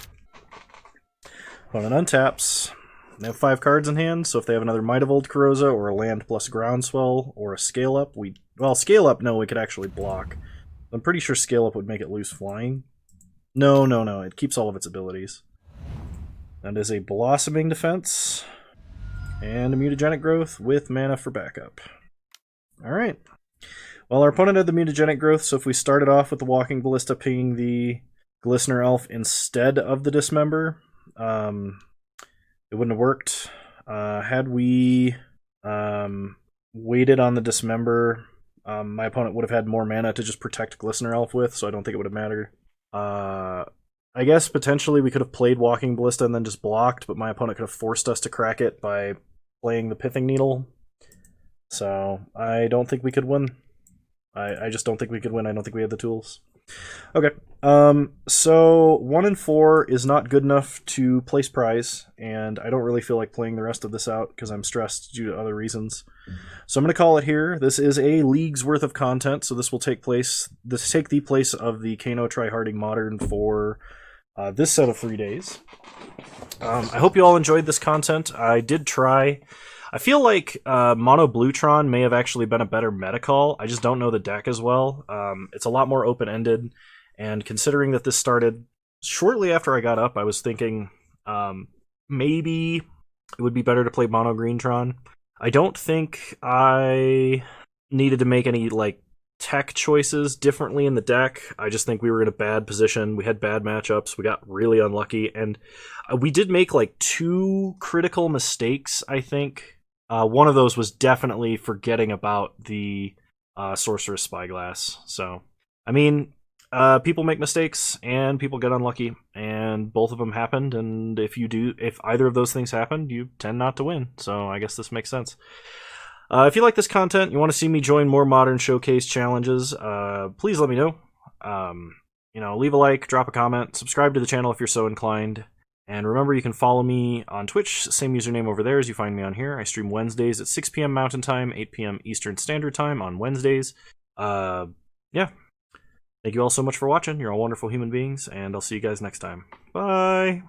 Opponent untaps. They have 5 cards in hand, so if they have another Might of Old Kroza or a land plus Groundswell or a Scale Up, well, Scale Up, no, we could actually block. I'm pretty sure Scale Up would make it lose flying. No, it keeps all of its abilities. That is a Blossoming Defense and a Mutagenic Growth with mana for backup. Alright. Well, our opponent had the Mutagenic Growth, so if we started off with the Walking Ballista pinging the Glistener Elf instead of the Dismember, it wouldn't have worked. Had we waited on the Dismember, my opponent would have had more mana to just protect Glistener Elf with, so I don't think it would have mattered. I guess potentially we could have played Walking Ballista and then just blocked, but my opponent could have forced us to crack it by playing the Pithing Needle. So I don't think we could win. I just don't think we could win. I don't think we had the tools. Okay, so 1 and 4 is not good enough to place prize, and I don't really feel like playing the rest of this out because I'm stressed due to other reasons. So I'm going to call it here. This is a league's worth of content, so this will take the place of the Kano Tryharding Modern for this set of 3 days. I hope you all enjoyed this content. I did try. I feel like Mono Blue Tron may have actually been a better meta call. I just don't know the deck as well. It's a lot more open-ended, and considering that this started shortly after I got up, I was thinking maybe it would be better to play Mono Green Tron. I don't think I needed to make any like tech choices differently in the deck. I just think we were in a bad position. We had bad matchups. We got really unlucky, and we did make like 2 critical mistakes, I think. One of those was definitely forgetting about the Sorceress Spyglass. So, I mean, people make mistakes and people get unlucky, and both of them happened. And if either of those things happened, you tend not to win. So I guess this makes sense. If you like this content, you want to see me join more Modern Showcase challenges, please let me know. Leave a like, drop a comment, subscribe to the channel if you're so inclined. And remember, you can follow me on Twitch, same username over there as you find me on here. I stream Wednesdays at 6 p.m. Mountain Time, 8 p.m. Eastern Standard Time on Wednesdays. Yeah. Thank you all so much for watching. You're all wonderful human beings, and I'll see you guys next time. Bye!